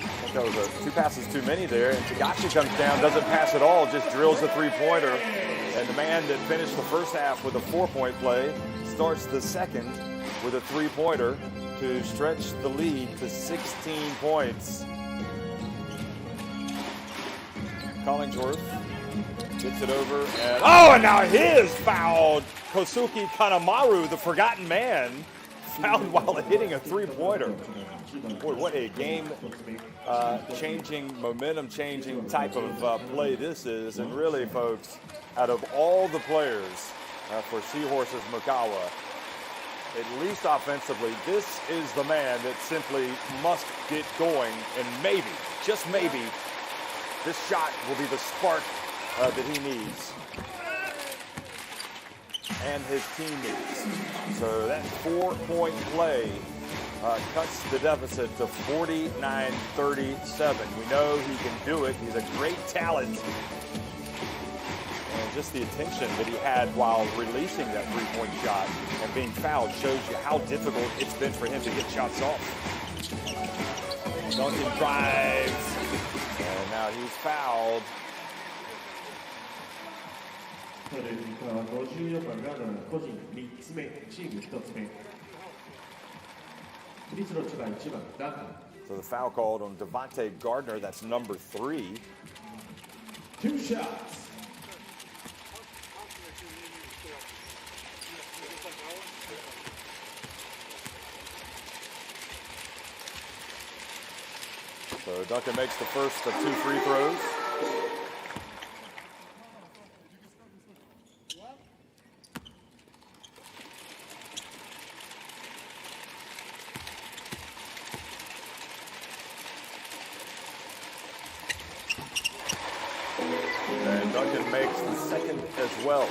I think that was 2 passes too many there, and Tagashi comes down, doesn't pass at all, just drills a three-pointer. And the man that finished the first half with a 4-point play starts the second with a three-pointer to stretch the lead to 16 points. Collinsworth gets it over, and and now his fouled. Kosuke Kanemaru, the forgotten man, fouled while hitting a three-pointer. Boy, what a game-changing, momentum-changing type of play this is. And really, folks, out of all the players for Seahorses Mikawa, at least offensively, this is the man that simply must get going. And maybe, just maybe, this shot will be the spark that he needs and his team needs. So that 4-point play cuts the deficit to 49-37. We know he can do it. He's a great talent. And just the attention that he had while releasing that three-point shot and being fouled shows you how difficult it's been for him to get shots off. Duncan drives, and now he's fouled. 54番ガードの個人3つ目、チーム1つ目。フリースロー千葉1番ダンカン。 So the foul called on Devontae Gardner, that's number 3. 2 shots. So Duncan makes the first of 2 free throws. And Duncan makes the second as well.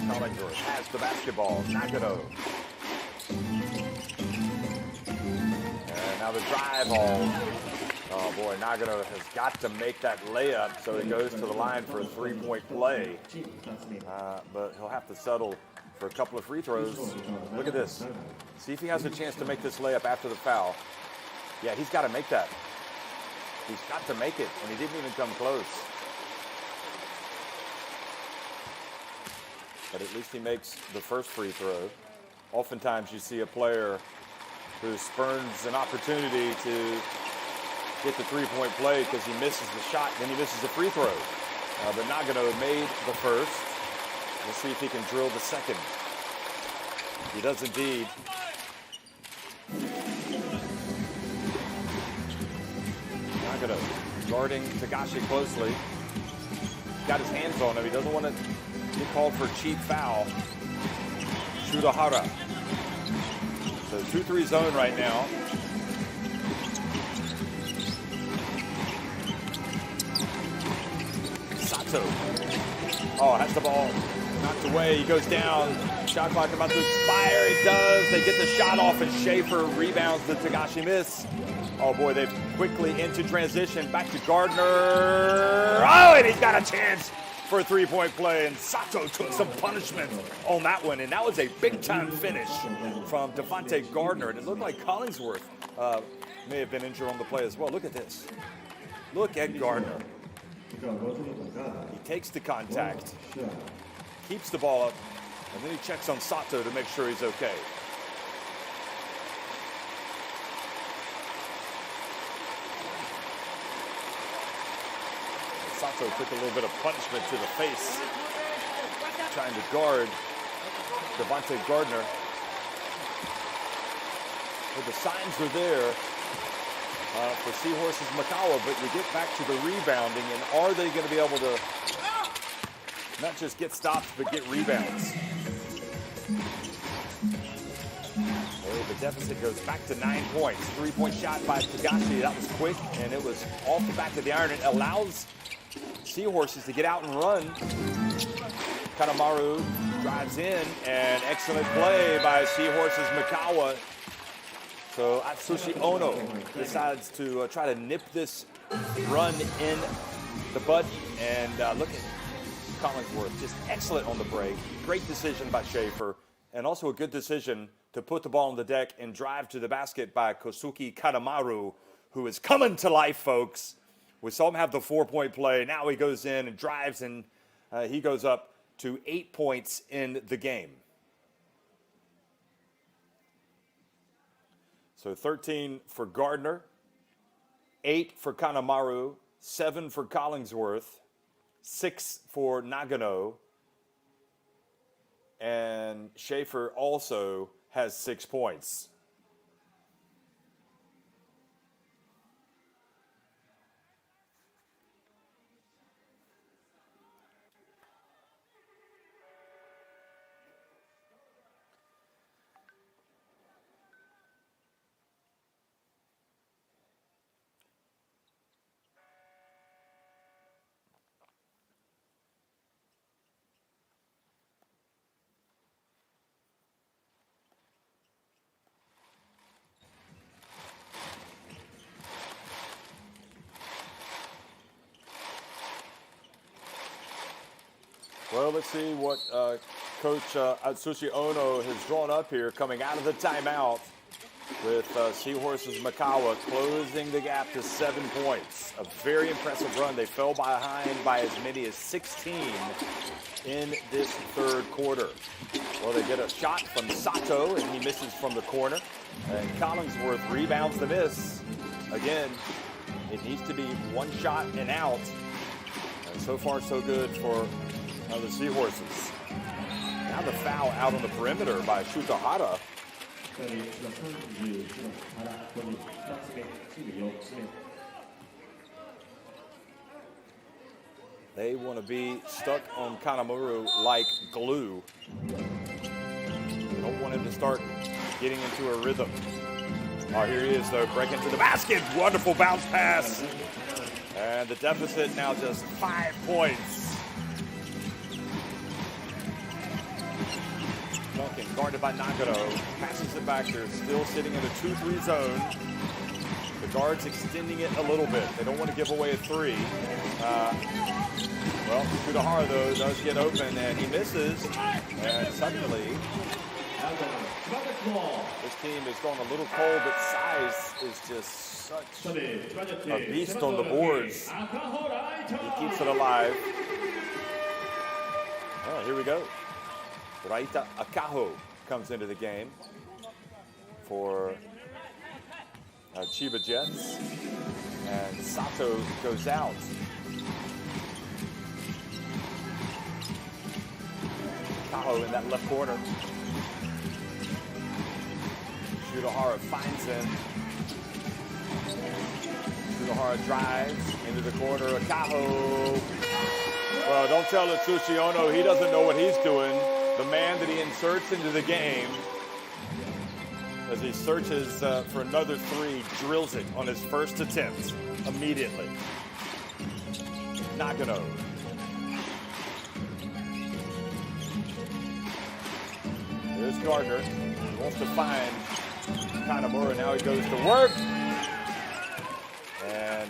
Collinsworth has the basketball. Nagano. And now the drive home. Oh boy, Nagano has got to make that layup, so he goes to the line for a 3-point play. But he'll have to settle for a couple of free throws. Look at this. See if he has a chance to make this layup after the foul. Yeah, he's got to make that. He's got to make it, and he didn't even come close. But at least he makes the first free throw. Oftentimes you see a player who spurns an opportunity to get the 3-point play because he misses the shot, then he misses the free throw. But Nagano made the first. We'll see if he can drill the second. He does indeed. Nagano guarding Tagashi closely. Got his hands on him. He doesn't want to get called for a cheap foul. Shudahara. So 2-3 zone right now. Sato. Oh, has the ball knocked away. He goes down. Shot clock about to expire. It does. They get the shot off, and Schaefer rebounds the Tagashi miss. Oh boy, they've quickly into transition. Back to Gardner. Oh, and he's got a chance for a 3-point play, and Sato took some punishment on that one, and that was a big-time finish from Devontae Gardner, and it looked like Collinsworth may have been injured on the play as well. Look at this. Look at Gardner. He takes the contact, keeps the ball up, and then he checks on Sato to make sure he's okay. Sato took a little bit of punishment to the face, trying to guard Devontae Gardner. Well, the signs are there for Seahorses Mikawa, but you get back to the rebounding, and are they going to be able to not just get stops, but get rebounds. The deficit goes back to 9 points. 3-point shot by Tagashi. That was quick, and it was off the back of the iron. It allows Seahorses to get out and run. Kanemaru drives in, and excellent play by Seahorses Mikawa. So Atsushi Ono decides to try to nip this run in the bud. And look at Collingsworth, just excellent on the break. Great decision by Schaefer, and also a good decision to put the ball on the deck and drive to the basket by Kosuke Kanemaru, who is coming to life, folks. We saw him have the 4-point play. Now he goes in and drives, and he goes up to 8 points in the game. So 13 for Gardner, 8 for Kanemaru, 7 for Collingsworth, 6 for Nagano, and Schaefer also has 6 points. Well, let's see what Coach Atsushi Ono has drawn up here coming out of the timeout with Seahorses Mikawa closing the gap to 7 points. A very impressive run. They fell behind by as many as 16 in this third quarter. Well, they get a shot from Sato, and he misses from the corner. And Collingsworth rebounds the miss. Again, it needs to be one shot and out. And so far, so good for the Seahorses. Now the foul out on the perimeter by Shutahara. They want to be stuck on Kanemaru like glue. They don't want him to start getting into a rhythm. Oh, here he is, though, breaking to the basket. Wonderful bounce pass. And the deficit now just 5 points. Duncan guarded by Nagano, passes it back. They're still sitting in a 2-3 zone. The guard's extending it a little bit. They don't want to give away a three. Well, Kudahara, though, does get open, and he misses. And suddenly, this team has gone a little cold, but size is just such a beast on the boards. He keeps it alive. Oh, here we go. Raita Akaho comes into the game for Chiba Jets, and Sato goes out. Akaho in that left corner. Shutahara finds him. Shutahara drives into the corner. Akaho. Well, don't tell Atsushi Ono he doesn't know what he's doing. The man that he inserts into the game, as he searches for another three, drills it on his first attempt immediately. Nagano. Here's Gardner. He wants to find Kanemaru. Now he goes to work. And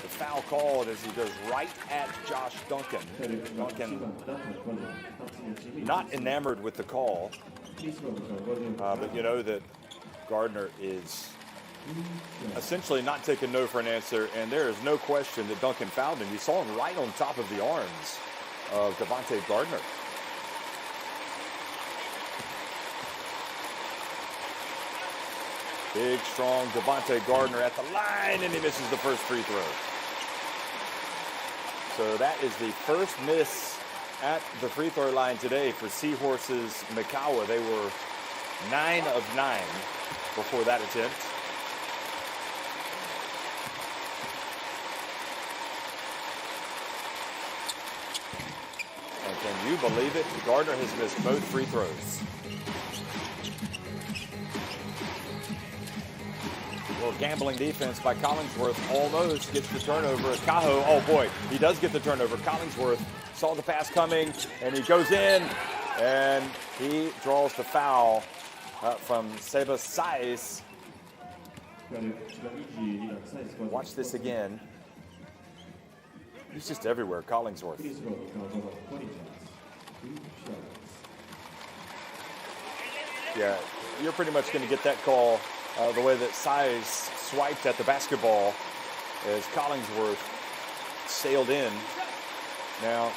the foul called as he goes right at Josh Duncan. Duncan not enamored with the call. But you know that Gardner is essentially not taking no for an answer, and there is no question that Duncan fouled him. You saw him right on top of the arms of Devontae Gardner. Big, strong Devontae Gardner at the line, and he misses the first free throw. So that is the first miss at the free throw line today for Seahorses Mikawa. They were 9 of 9 before that attempt. Can you believe it? Gardner has missed both free throws. A little gambling defense by Collingsworth. Almost gets the turnover. Kaho, oh boy, he does get the turnover. Collingsworth saw the pass coming, and he goes in, and he draws the foul from Seahorses. Watch this again. He's just everywhere, Collingsworth. Yeah, you're pretty much going to get that call the way that Size swiped at the basketball as Collingsworth sailed in. Now,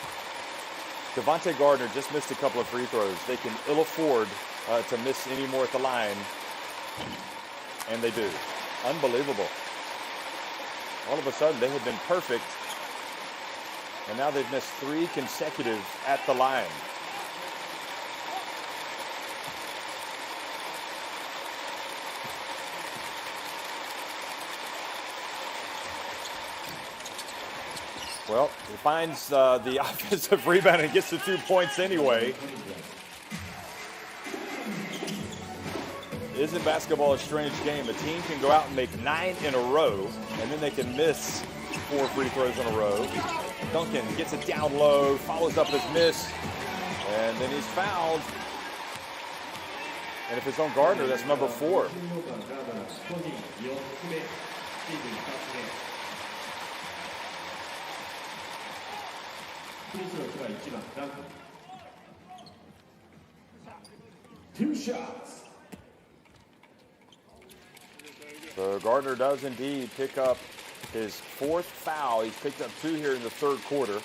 Devontae Gardner just missed a couple of free throws. They can ill afford to miss any more at the line, and they do. Unbelievable. All of a sudden, they had been perfect, and now they've missed 3 consecutive at the line. Well, he finds the offensive rebound and gets the 2 points anyway. Isn't basketball a strange game? A team can go out and make 9 in a row, and then they can miss 4 free throws in a row. Duncan gets it down low, follows up his miss, and then he's fouled. And if it's on Gardner, that's number 4. Two shots. So Gardner does indeed pick up his 4th foul. He's picked up 2 here in the 3rd quarter.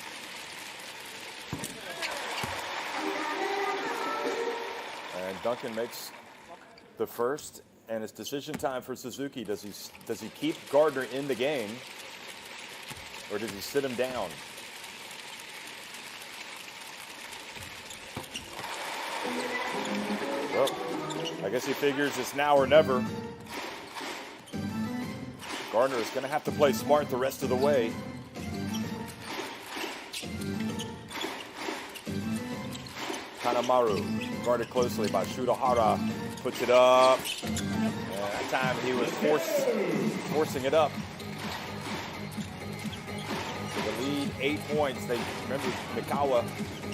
And Duncan makes the first, and it's decision time for Suzuki. Does he keep Gardner in the game, or does he sit him down? Well, I guess he figures it's now or never. Gardner is going to have to play smart the rest of the way. Kanemaru guarded closely by Shudahara. Puts it up. And that time he was forcing it up. So the lead, 8 points. They remember Mikawa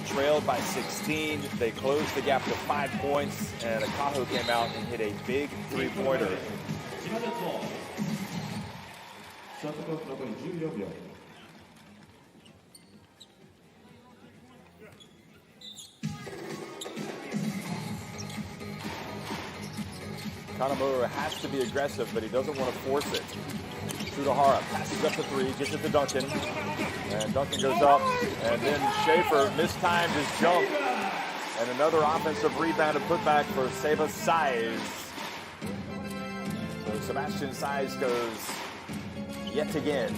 trailed by 16. They closed the gap to 5 points, and Akaho came out and hit a big 3-pointer. Kanemaru has to be aggressive, but he doesn't want to force it. Shudahara passes up to 3, gets it to Duncan, and Duncan goes up, and then Schaefer mistimed his jump, and another offensive rebound and putback for Seahorses. So Sebastian Size goes yet again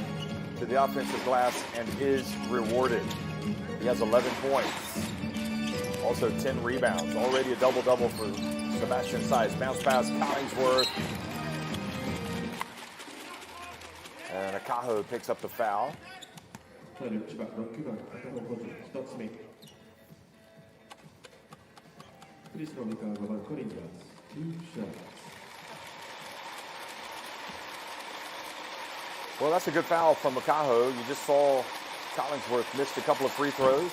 to the offensive glass and is rewarded. He has 11 points, also 10 rebounds, already a double-double for Sebastian Size. Bounce pass, Collingsworth. And Akaho picks up the foul. Well, that's a good foul from Mikawa. You just saw Collingsworth missed a couple of free throws,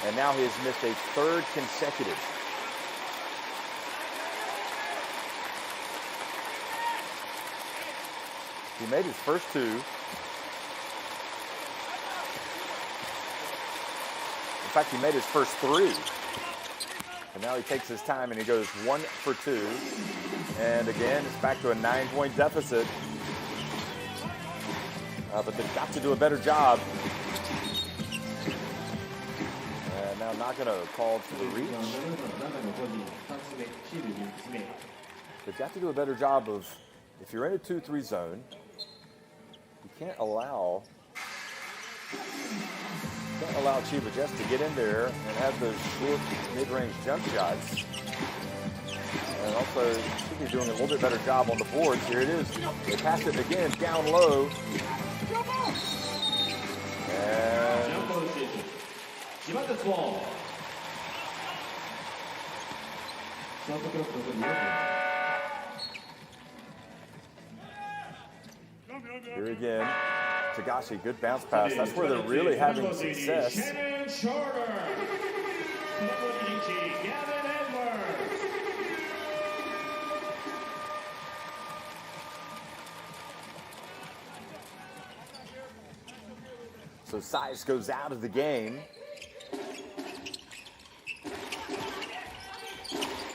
and now he has missed a 3rd consecutive. He made his first 2. In fact, he made his first 3. And now he takes his time and he goes 1 for 2. And again, it's back to a 9-point deficit. But they've got to do a better job. And now not going to call for the reach. They've got to do a better job of, if you're in a 2-3 zone, you can't allow Chiba just to get in there and have those short mid-range jump shots. And also, should be doing a little bit better job on the boards. Here it is. They pass it again down low. And ショートクロック残り4分。 Here again, Tagashi, good bounce pass. That's where they're really having success. So Size goes out of the game.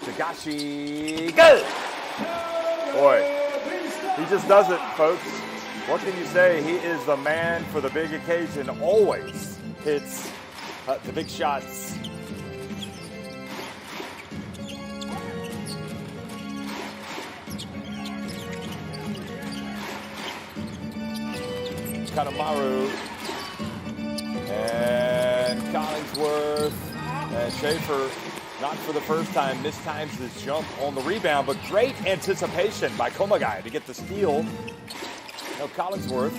Tagashi, go! Boy, he just does it, folks. What can you say? He is the man for the big occasion. Always hits the big shots. Kanemaru and Collingsworth and Schaefer, not for the first time, mistimes his jump on the rebound, but great anticipation by Komagai to get the steal. Now Collingsworth.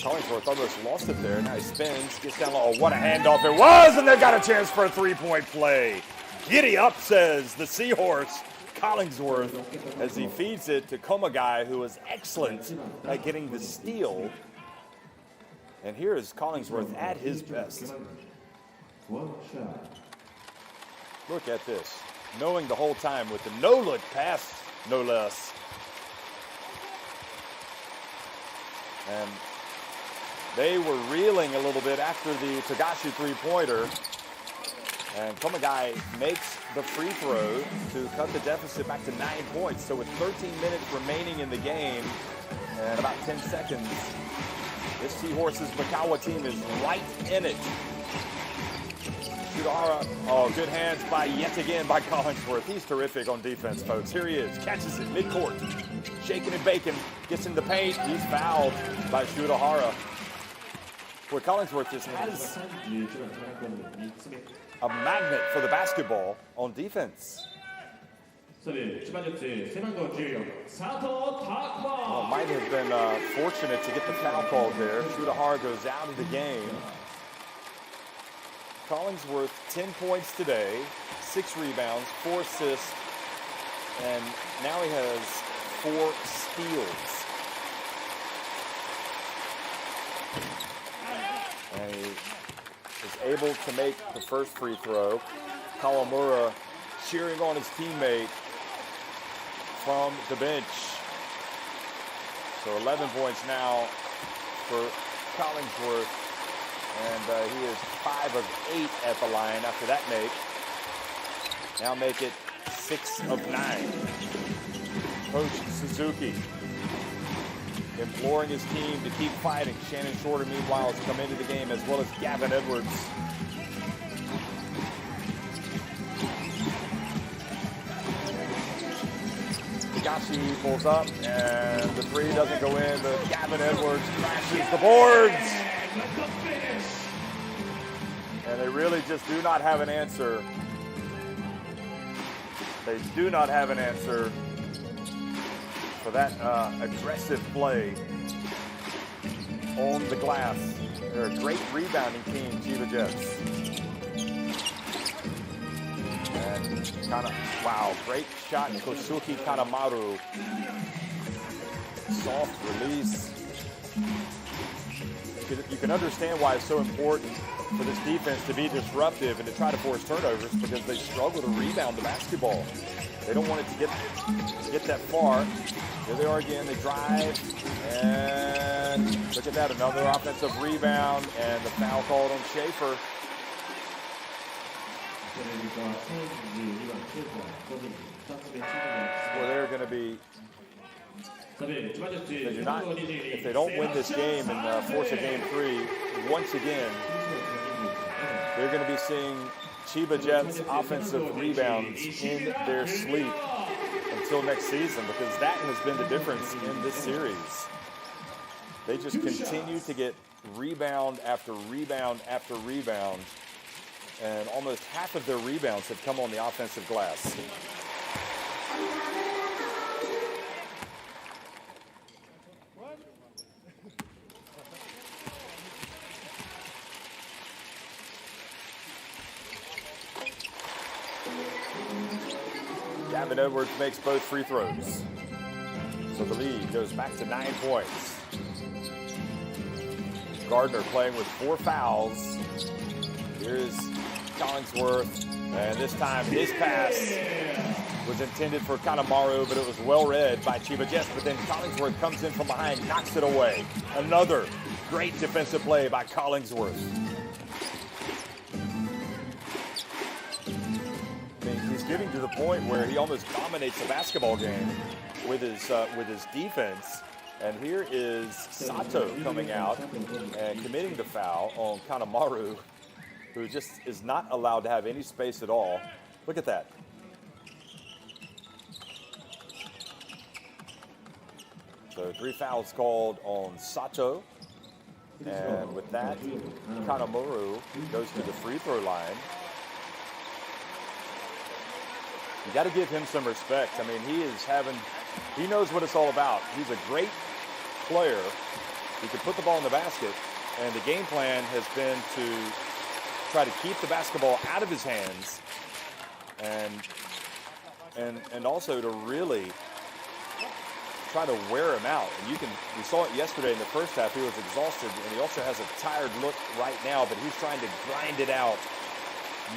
Collingsworth almost lost it there. Now he spins, gets down low. Oh, what a handoff it was, and they've got a chance for a three-point play. Giddy up, says the Seahorse. Collingsworth, as he feeds it to Komagai, who is excellent at getting the steal. And here is Collingsworth at his best. Look at this. Knowing the whole time with the no-look pass, no less. And they were reeling a little bit after the Tagashi three-pointer. And Komagai makes the free throw to cut the deficit back to 9 points. So with 13 minutes remaining in the game and about 10 seconds, this Seahorses Mikawa team is right in it. Shudahara, oh, good hands yet again by Collingsworth. He's terrific on defense, folks. Here he is, catches it midcourt, shaking and baking, gets in the paint. He's fouled by Shudahara. Boy, Collingsworth just has a magnet for the basketball on defense. Well, might have been fortunate to get the foul called there. Shudahara goes out of the game. Collingsworth, 10 points today, 6 rebounds, 4 assists, and now he has 4 steals. And he is able to make the first free throw. Kawamura cheering on his teammate from the bench. So 11 points now for Collingsworth. And he is 5 of 8 at the line after that make. Now make it 6 of 9. Coach Suzuki imploring his team to keep fighting. Shannon Shorter, meanwhile, has come into the game, as well as Gavin Edwards. Tagashi pulls up, and the three doesn't go in, but Gavin Edwards crashes the boards. And they really just do not have an answer. They do not have an answer for that aggressive play on the glass. They're a great rebounding team, Chiba Jets. And wow, great shot, Kosuke Kanemaru. Soft release. You can understand why it's so important for this defense to be disruptive and to try to force turnovers, because they struggle to rebound the basketball. They don't want it to get that far. Here they are again, they drive, and look at that, another offensive rebound, and the foul called on Schaefer. Well, they're going to be, if they don't win this game and force a game 3, once again, they're going to be seeing Chiba Jets offensive rebounds in their sleep until next season, because that has been the difference in this series. They just continue to get rebound after rebound after rebound, and almost half of their rebounds have come on the offensive glass. time, and Edwards makes both free throws. So the lead goes back to 9 points. Gardner playing with 4 fouls. Here's Collingsworth, and this time his pass was intended for Kanemaru, but it was well read by Chiba Jets. But then Collingsworth comes in from behind, knocks it away. Another great defensive play by Collingsworth. I mean, he's getting to the point where he almost dominates the basketball game with his defense. And here is Sato coming out and committing the foul on Kanemaru, who just is not allowed to have any space at all. Look at that. So 3 fouls called on Sato. And with that, Kanemaru goes to the free throw line. You got to give him some respect. I mean, he knows what it's all about. He's a great player. He can put the ball in the basket. And the game plan has been to try to keep the basketball out of his hands and also to really try to wear him out. And we saw it yesterday in the first half. He was exhausted, and he also has a tired look right now, but he's trying to grind it out,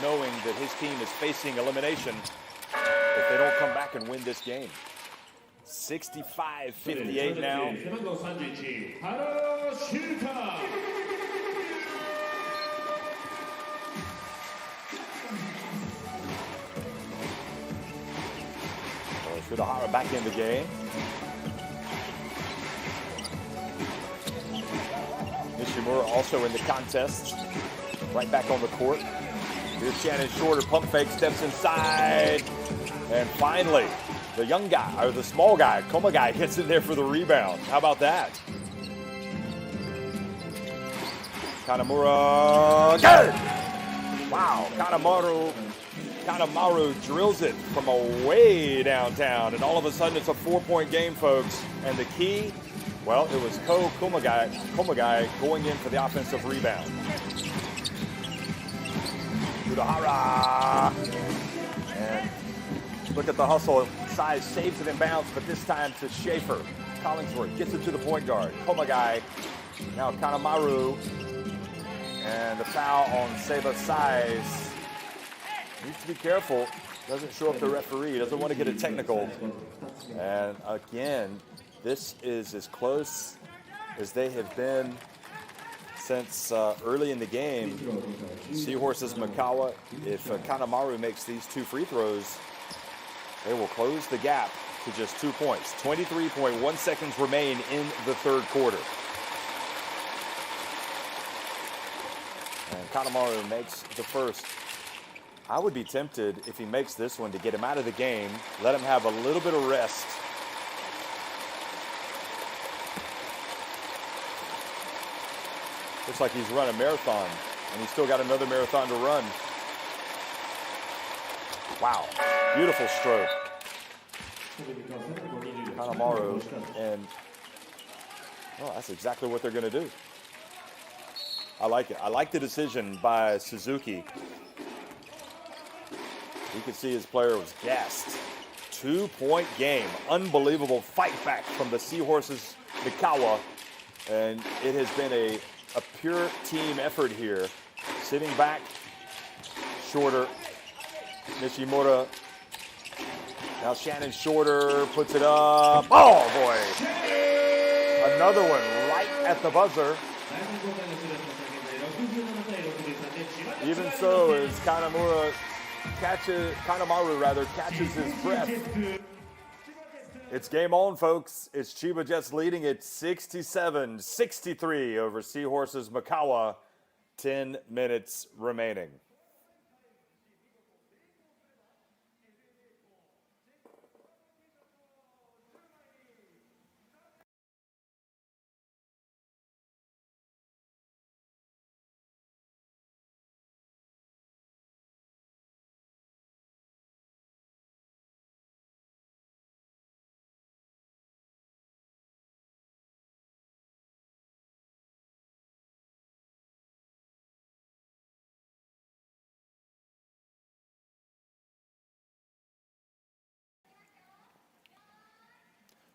knowing that his team is facing elimination if they don't come back and win this game. 65-58 now. Shudahara back in the game. Nishimura also in the contest. Right back on the court. Here's Shannon Shorter, pump fake, steps inside. And finally, the young guy, or the small guy, Komagai, gets in there for the rebound. How about that? Kanemaru, good! Wow, Kanemaru drills it from way downtown, and all of a sudden it's a 4-point game, folks. And the key, well, it was Komagai going in for the offensive rebound. Udahara. And look at the hustle. Size saves it in bounds, but this time to Schaefer. Collingsworth gets it to the point guard. Komagai. Now Kanemaru. And the foul on Seba Size. Needs to be careful. Doesn't show up the referee. Doesn't want to get a technical. And again, this is as close as they have been since early in the game. Seahorses Mikawa, if Kanemaru makes these 2 free throws, they will close the gap to just 2 points. 23.1 seconds remain in the third quarter. And Kanemaru makes the first. I would be tempted, if he makes this one, to get him out of the game, let him have a little bit of rest. Looks like he's run a marathon, and he's still got another marathon to run. Wow, beautiful stroke. Kanemaru, and well, that's exactly what they're going to do. I like it. I like the decision by Suzuki. You could see his player was gassed. 2-point game. Unbelievable fight back from the Seahorses Mikawa. And it has been a pure team effort here. Sitting back, Shorter, Nishimura. Now Shannon Shorter puts it up. Oh, boy. Another one right at the buzzer. Even so, as Kanemaru catches his breath. It's game on, folks. It's Chiba Jets leading at 67-63 over Seahorses Mikawa. 10 minutes remaining.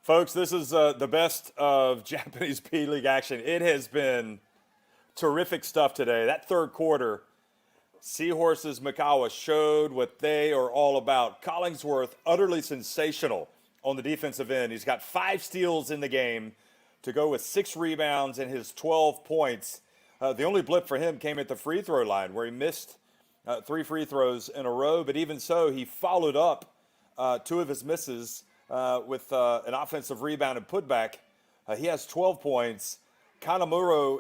Folks, this is the best of Japanese B-League action. It has been terrific stuff today. That third quarter, Seahorses Mikawa showed what they are all about. Collingsworth, utterly sensational on the defensive end. He's got 5 steals in the game to go with 6 rebounds and his 12 points. The only blip for him came at the free throw line where he missed 3 free throws in a row. But even so, he followed up 2 of his misses with an offensive rebound and putback. He has 12 points. Kanamuro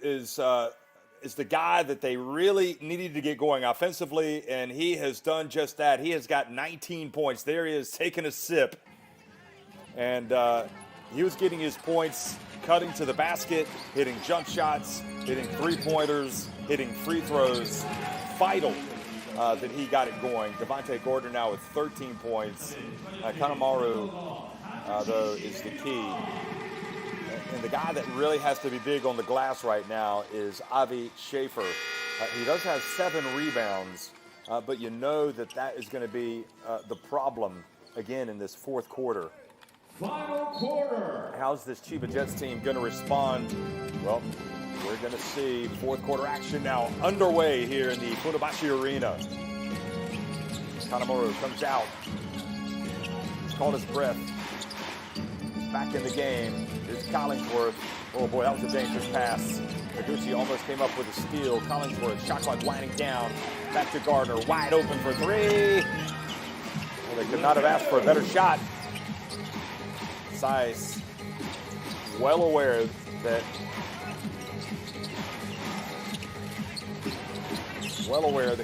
is the guy that they really needed to get going offensively, and he has done just that. He has got 19 points. There he is taking a sip. And he was getting his points, cutting to the basket, hitting jump shots, hitting three-pointers, hitting free throws. Vital that he got it going. Devontae Gordon now with 13 points. Kanemaru, though, is the key. And the guy that really has to be big on the glass right now is Avi Schaefer. He does have 7 rebounds, but you know that is going to be the problem again in this fourth quarter. Final quarter. How's this Chiba Jets team going to respond? Well, we're going to see fourth quarter action now underway here in the Funabashi Arena. Kanemaru comes out. He's caught his breath. He's back in the game. Here's Collingsworth. Oh boy, that was a dangerous pass. Taguchi almost came up with a steal. Collingsworth, shot clock winding down. Back to Gardner, wide open for 3. Well, they could not have asked for a better shot. Size, well aware that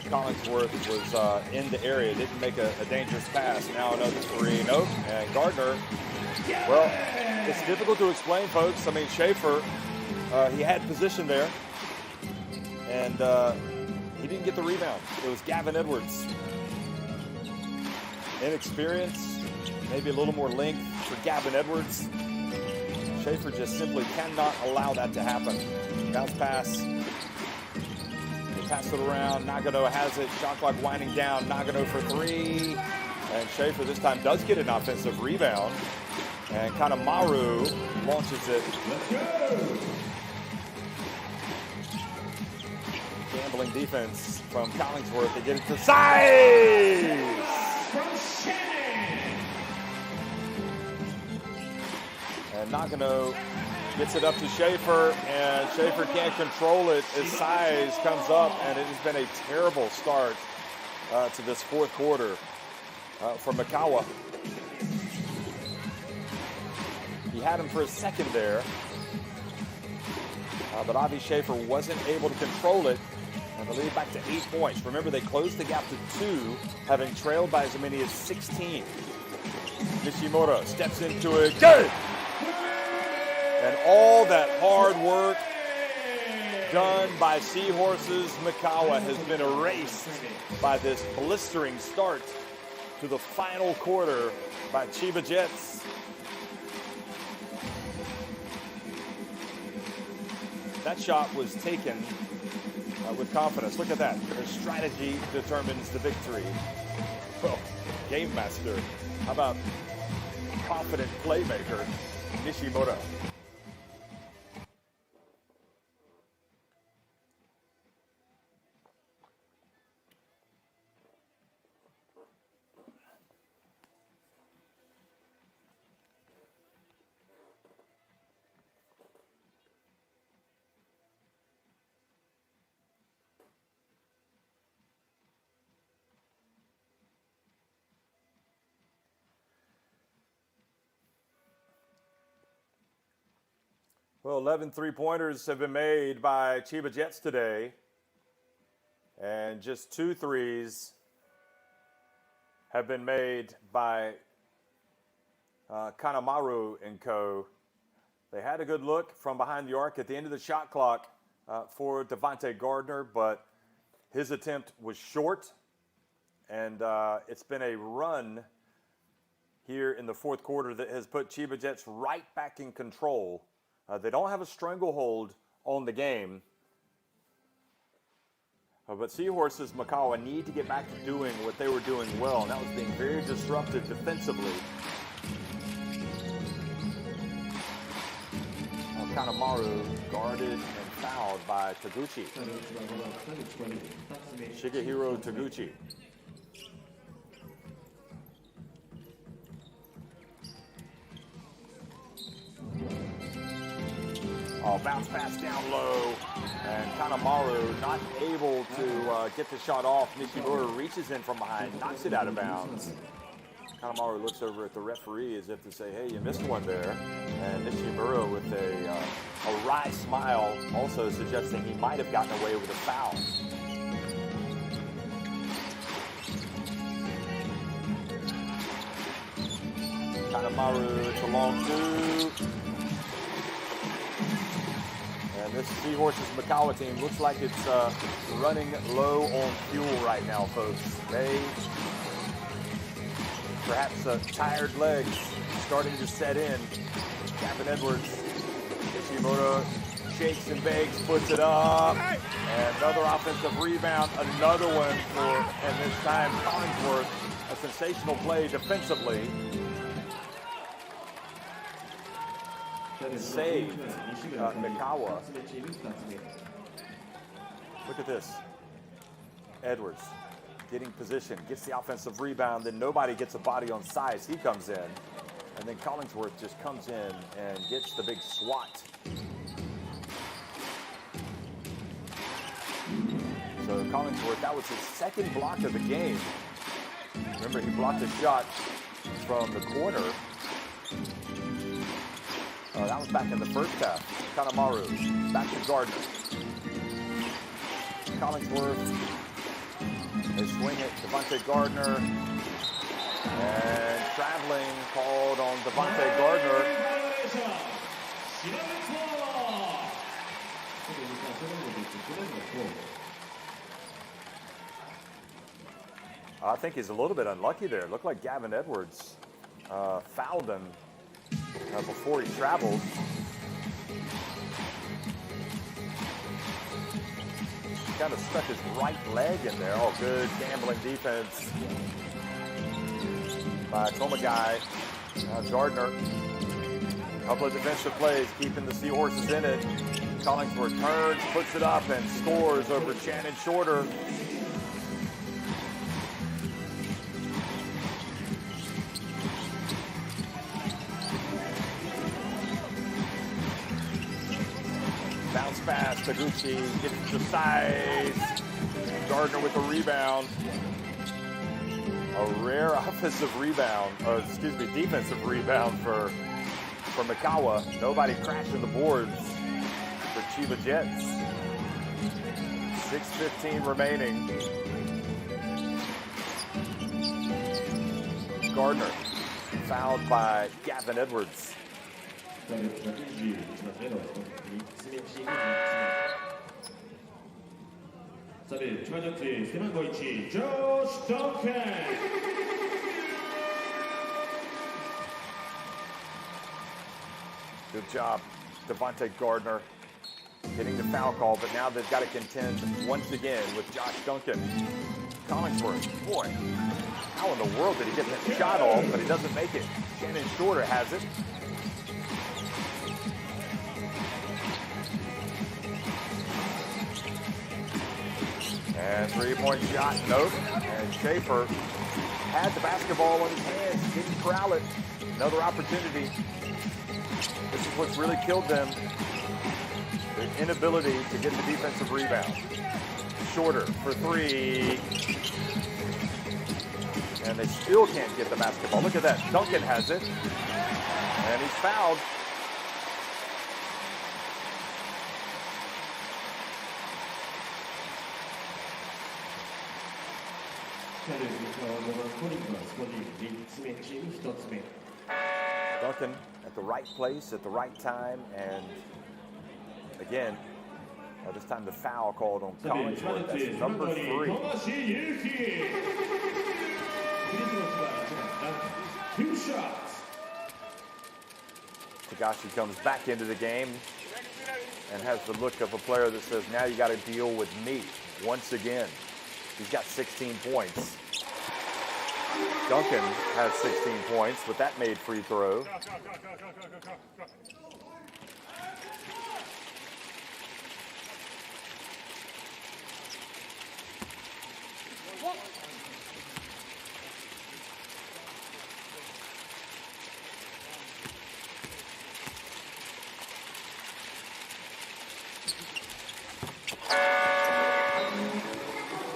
Collingsworth was in the area, didn't make a dangerous pass. Now another 3, nope. And Gardner, well, it's difficult to explain, folks. I mean, Schaefer, he had position there, and he didn't get the rebound. It was Gavin Edwards. Inexperience, maybe a little more length for Gavin Edwards. Schaefer just simply cannot allow that to happen. Bounce pass. They pass it around. Nagano has it. Shot clock winding down. Nagano for 3. And Schaefer this time does get an offensive rebound. And Kanemaru launches it. Gambling defense from Collingsworth. They get it to size! And Nagano gets it up to Schaefer, and Schaefer can't control it as Size comes up, and it has been a terrible start to this fourth quarter for Mikawa. He had him for a second there, but Avi Schaefer wasn't able to control it, and the lead back to 8 points. Remember, they closed the gap to 2, having trailed by as many as 16. Nishimura steps into it. Good! And all that hard work done by Seahorses Mikawa has been erased by this blistering start to the final quarter by Chiba Jets. That shot was taken with confidence. Look at that. Their strategy determines the victory. Well, game master. How about confident playmaker Nishimura? Well, 11 three-pointers have been made by Chiba Jets today, and just 2 threes have been made by Kanemaru and co. They had a good look from behind the arc at the end of the shot clock for Devontae Gardner, but his attempt was short, and it's been a run here in the fourth quarter that has put Chiba Jets right back in control. They don't have a stranglehold on the game. But Seahorses Mikawa need to get back to doing what they were doing well, and that was being very disruptive defensively. Kanemaru guarded and fouled by Taguchi. Shigehiro Taguchi. Oh, bounce pass down low, and Kanemaru not able to get the shot off. Nishimura reaches in from behind, knocks it out of bounds. Kanemaru looks over at the referee as if to say, hey, you missed one there. And Nishimura with a wry smile, also suggesting he might have gotten away with a foul. Kanemaru, it's a long two. And this Seahorses Mikawa team looks like it's running low on fuel right now, folks. They perhaps tired legs starting to set in. Gavin Edwards, Ishimura shakes and bakes, puts it up. And another offensive rebound, another one for, and this time Collingsworth, a sensational play defensively. Saved Mikawa. Look at this. Edwards getting position, gets the offensive rebound, then nobody gets a body on size. He comes in, and then Collingsworth just comes in and gets the big swat. So Collingsworth, that was his second block of the game. Remember, he blocked a shot from the corner. That was back in the first half. Kanemaru, back to Gardner. Collingsworth, they swing it, Devontae Gardner, and traveling called on Devontae Gardner. I think he's a little bit unlucky there. It looked like Gavin Edwards fouled him before he traveled. He kind of stuck his right leg in there. Oh, good gambling defense by Tomagai. Gardner, a couple of defensive plays, keeping the Seahorses in it. Collingsworth turns, puts it up, and scores over Shannon Shorter. Bounce pass, Taguchi gets the size. Gardner with the rebound. A rare offensive rebound, or excuse me, defensive rebound for Mikawa. Nobody crashing the boards for Chiba Jets. 6:15 remaining. Gardner fouled by Gavin Edwards. Good job, Devontae Gardner, getting the foul call, but now they've got to contend once again with Josh Duncan. Collingsworth, boy, how in the world did he get that shot off, but he doesn't make it. Shannon Shorter has it. And three-point shot, nope. And Schaefer had the basketball in his hands, didn't corral it. Another opportunity. This is what's really killed them. The inability to get the defensive rebound. Shorter for three. And they still can't get the basketball. Look at that. Duncan has it. And he's fouled. Duncan at the right place at the right time, and again, this time the foul called on Collingsworth. That's number 3. 2 shots. Tagashi comes back into the game and has the look of a player that says, now you got to deal with me once again. He's got 16 points. Duncan has 16 points with that made free throw.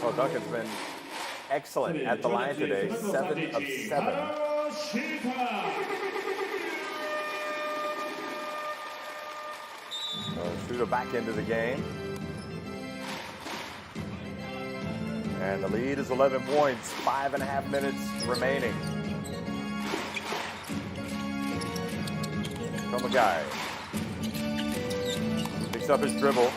Well, Duncan's been excellent at the line today, 7 of 7. So Shooter back into the game. And the lead is 11 points, 5.5 minutes remaining. Komagai picks up his dribble.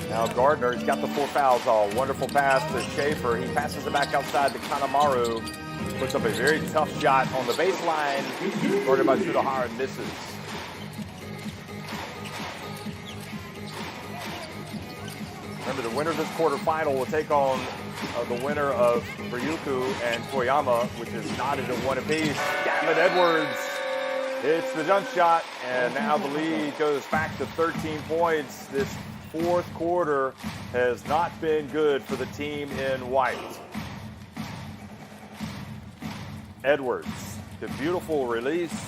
Now Gardner, he's got the 4 fouls. Oh, wonderful pass to Schaefer. He passes it back outside to Kanemaru. Puts up a very tough shot on the baseline. Guarded by Sudahara and misses. Remember, the winner of this quarterfinal will take on the winner of Ryukyu and Koyama, which is knotted at 1 apiece. Gavin Edwards hits the jump shot, and now the lead goes back to 13 points. This fourth quarter has not been good for the team in white. Edwards, the beautiful release.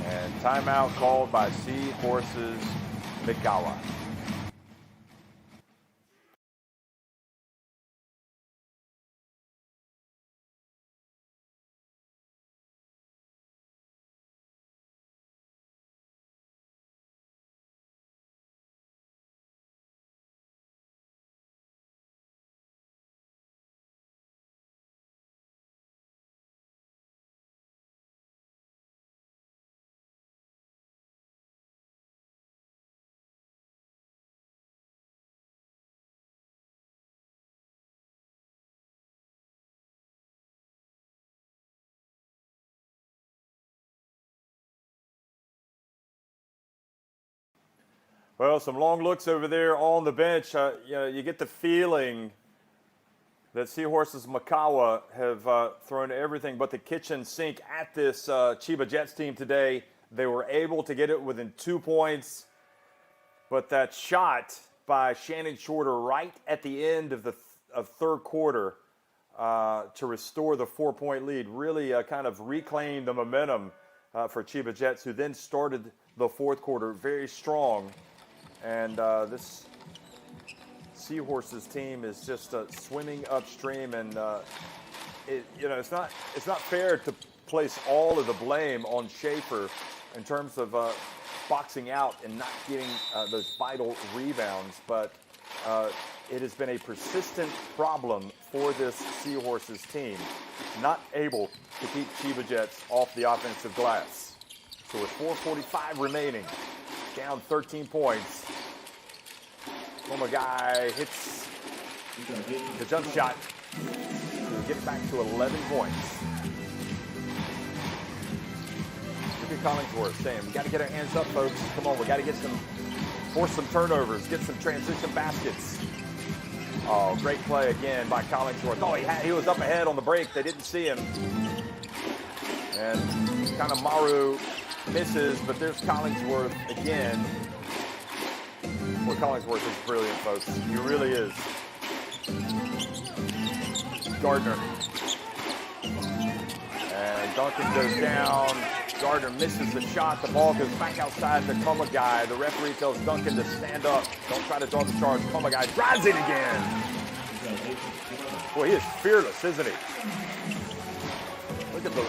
And timeout called by Seahorses Mikawa. Well, some long looks over there on the bench. You get the feeling that Seahorses Mikawa have thrown everything but the kitchen sink at this Chiba Jets team today. They were able to get it within 2 points, but that shot by Shannon Shorter right at the end of the third quarter to restore the 4-point lead really kind of reclaimed the momentum for Chiba Jets, who then started the fourth quarter very strong. And this Seahorses team is just swimming upstream, and it's not fair to place all of the blame on Schaefer in terms of boxing out and not getting those vital rebounds. But it has been a persistent problem for this Seahorses team, not able to keep Chiba Jets off the offensive glass. So with 4:45 remaining, down 13 points. Komagai hits the jump shot to get back to 11 points. Look at Collingsworth saying, we got to get our hands up, folks. Come on, we got to force some turnovers, get some transition baskets. Oh, great play again by Collingsworth. Oh, he was up ahead on the break. They didn't see him. And kind of Maru misses, but there's Collingsworth again. Well, Collingsworth is brilliant, folks. He really is. Gardner. And Duncan goes down. Gardner misses the shot. The ball goes back outside to Komagai. The referee tells Duncan to stand up. Don't try to draw the charge. Komagai drives it again. Boy, he is fearless, isn't he? Look at the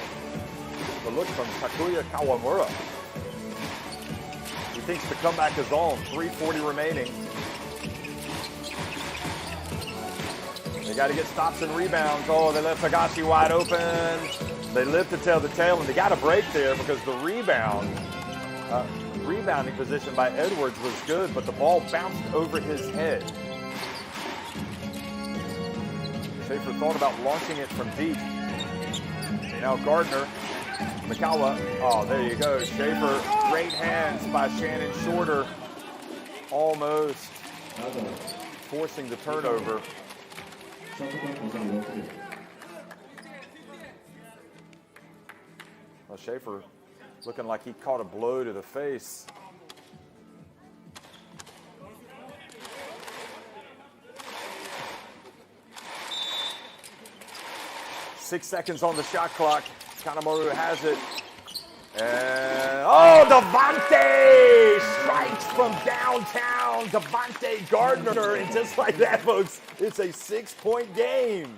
look from Takuya Kawamura. He thinks the comeback is on. 3:40 remaining. They got to get stops and rebounds. Oh, they left Higashi wide open. They live to tell the tale, and they got a break there because the rebounding position by Edwards was good, but the ball bounced over his head. Schaefer thought about launching it from deep. Now Gardner. Mikawa, oh, there you go. Schaefer, great hands by Shannon Shorter. Almost forcing the turnover. Well, Schaefer looking like he caught a blow to the face. Six seconds on the shot clock. Kanemaru has it. And, oh, the Devontae strikes from downtown. Devontae Gardner, and just like that, folks, it's a 6-point game.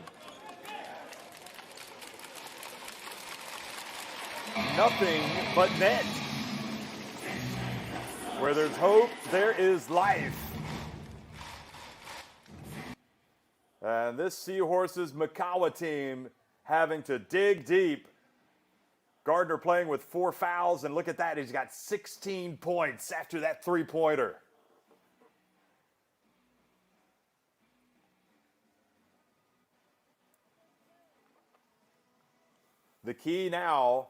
Nothing but net. Where there's hope, there is life. And this Seahorses Mikawa team having to dig deep. Gardner playing with 4 fouls, and look at that, he's got 16 points after that three-pointer. The key now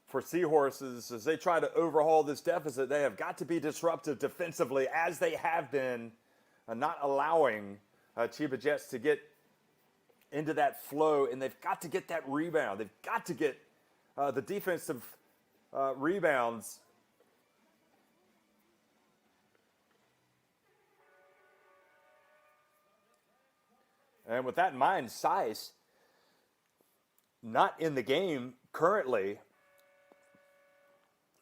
for Seahorses as they try to overhaul this deficit, they have got to be disruptive defensively as they have been, not allowing Chiba Jets to get into that flow, and they've got to get that rebound. They've got to get the defensive rebounds. And with that in mind, Sice not in the game currently,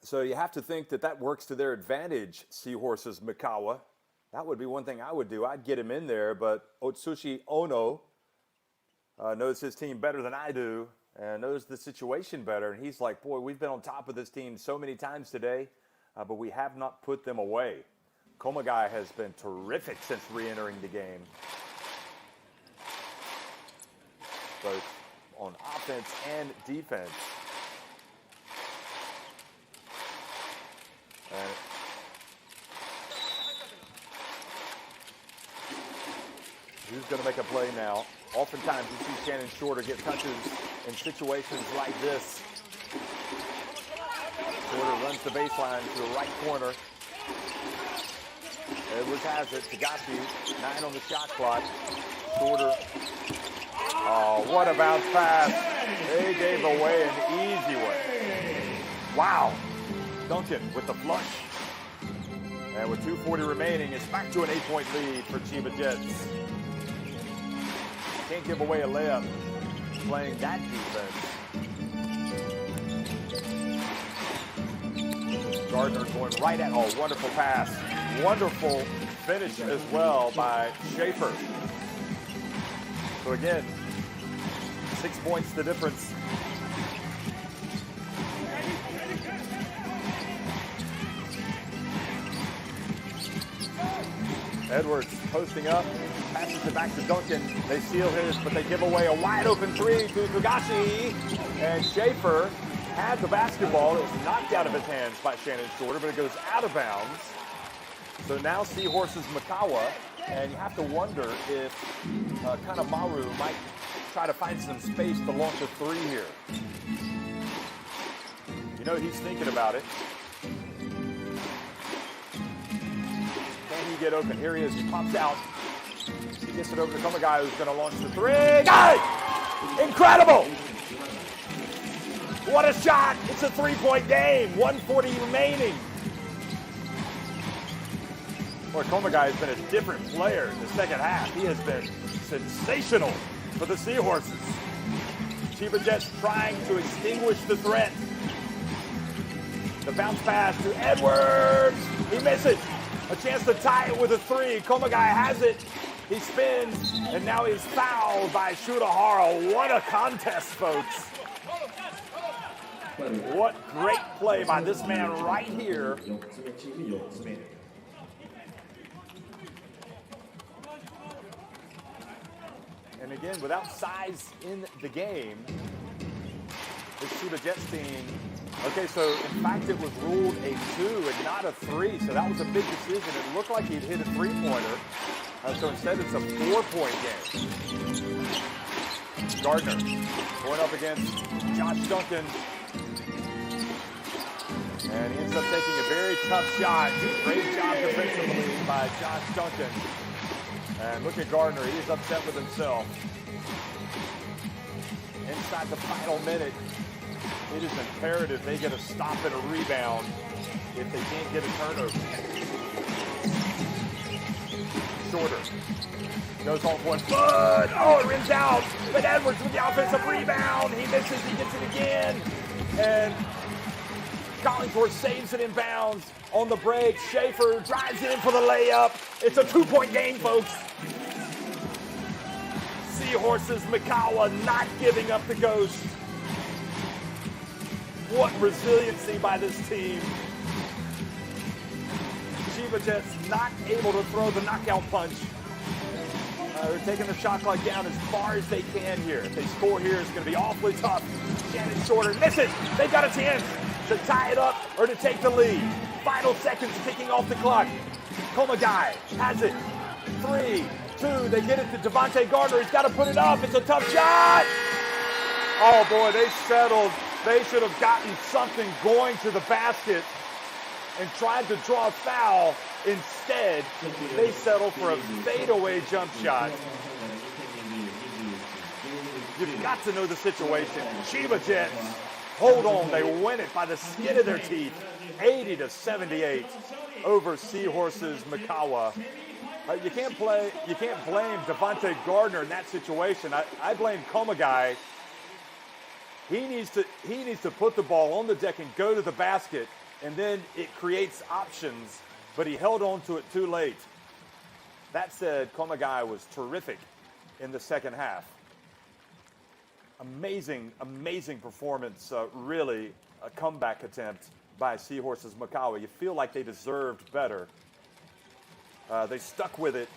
so you have to think that that works to their advantage, Seahorses Mikawa. That would be one thing I would do. I'd get him in there, but Otsushi Ono knows his team better than I do and knows the situation better. And he's like, boy, we've been on top of this team so many times today, but we have not put them away. Komagai has been terrific since re-entering the game, both on offense and defense. And who's going to make a play now? Oftentimes you see Shannon Shorter get touches in situations like this. Shorter runs the baseline to the right corner. Edwards has it. Tagashi, 9 on the shot clock. Shorter. Oh, what a bounce pass. They gave away an easy one. Wow. Duncan with the flush. And with 2:40 remaining, it's back to an 8-point lead for Chiba Jets. Can't give away a layup playing that defense. Gardner going right at, oh, wonderful pass. Wonderful finish as well by Schaefer. So again, 6 points the difference. Edwards posting up, passes it back to Duncan. They steal his, but they give away a wide open three to Fugashi. And Schaefer had the basketball. It was knocked out of his hands by Shannon Shorter, but it goes out of bounds. So now Seahorses Mikawa, and you have to wonder if Kanemaru might try to find some space to launch a three here. You know he's thinking about it. Can he get open? Here he is. He pops out. He gets it over to Komagai, who's going to launch the three. Guy! Incredible! What a shot! It's a 3-point game. 1:40 remaining. Boy, Komagai has been a different player in the second half. He has been sensational for the Seahorses. Chiba Jets trying to extinguish the threat. The bounce pass to Edwards. He misses. A chance to tie it with a three. Komagai has it. He spins, and now he's fouled by Shurahara. What a contest, folks. What great play by this man right here. And again, without size in the game, this Chiba Jets team, okay, so in fact it was ruled a 2 and not a 3, so that was a big decision. It looked like he'd hit a 3-pointer, so instead it's a 4-point game. Gardner going up against Josh Duncan, and he ends up taking a very tough shot. Great job defensively by Josh Duncan. And look at Gardner, he's upset with himself. Inside the final minute, it is imperative they get a stop and a rebound if they can't get a turnover. Shorter goes off 1 foot. Oh, it rims out. But Edwards with the offensive rebound. He misses, he gets it again. And Collingsworth saves it in bounds on the break. Schaefer drives in for the layup. It's a 2-point game, folks. Seahorses, Mikawa not giving up the ghost. What resiliency by this team. Chiba Jets not able to throw the knockout punch. They're taking the shot clock down as far as they can here. If they score here, it's going to be awfully tough. Shannon Shorter misses. They've got a chance to tie it up or to take the lead. Final seconds ticking off the clock. Komagai has it. 3, 2. They get it to Devontae Gardner. He's got to put it up. It's a tough shot. Oh, boy, they settled. They should have gotten something going to the basket and tried to draw a foul. Instead, they settled for a fadeaway jump shot. You've got to know the situation. Chiba Jets, hold on, they win it by the skin of their teeth. 80-78 over Seahorses Mikawa. You can't blame Devontae Gardner in that situation. I blame Komagai. He needs to put the ball on the deck and go to the basket, and then it creates options, but he held on to it too late. That said, Komagai was terrific in the second half. Amazing, amazing performance, really a comeback attempt by Seahorses Mikawa. You feel like they deserved better. They stuck with it,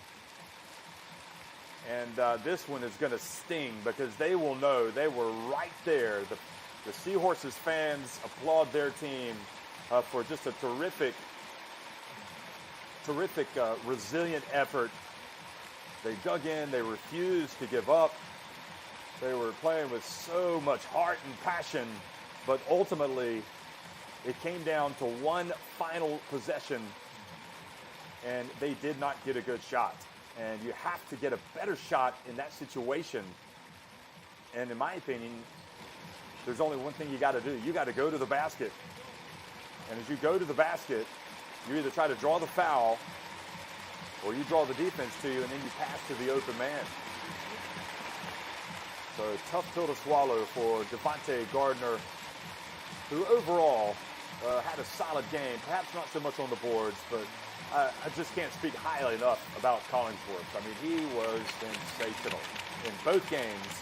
and this one is going to sting because they will know they were right there. The Seahorses fans applaud their team for just a terrific, resilient effort. They dug in. They refused to give up. They were playing with so much heart and passion, but ultimately it came down to one final possession, and they did not get a good shot. And you have to get a better shot in that situation. And in my opinion, there's only one thing you got to do. You got to go to the basket. And as you go to the basket, you either try to draw the foul or you draw the defense to you, and then you pass to the open man. So tough pill to swallow for Devontae Gardner, who overall had a solid game. Perhaps not so much on the boards, but I just can't speak highly enough about Collingsworth. I mean, he was sensational in both games.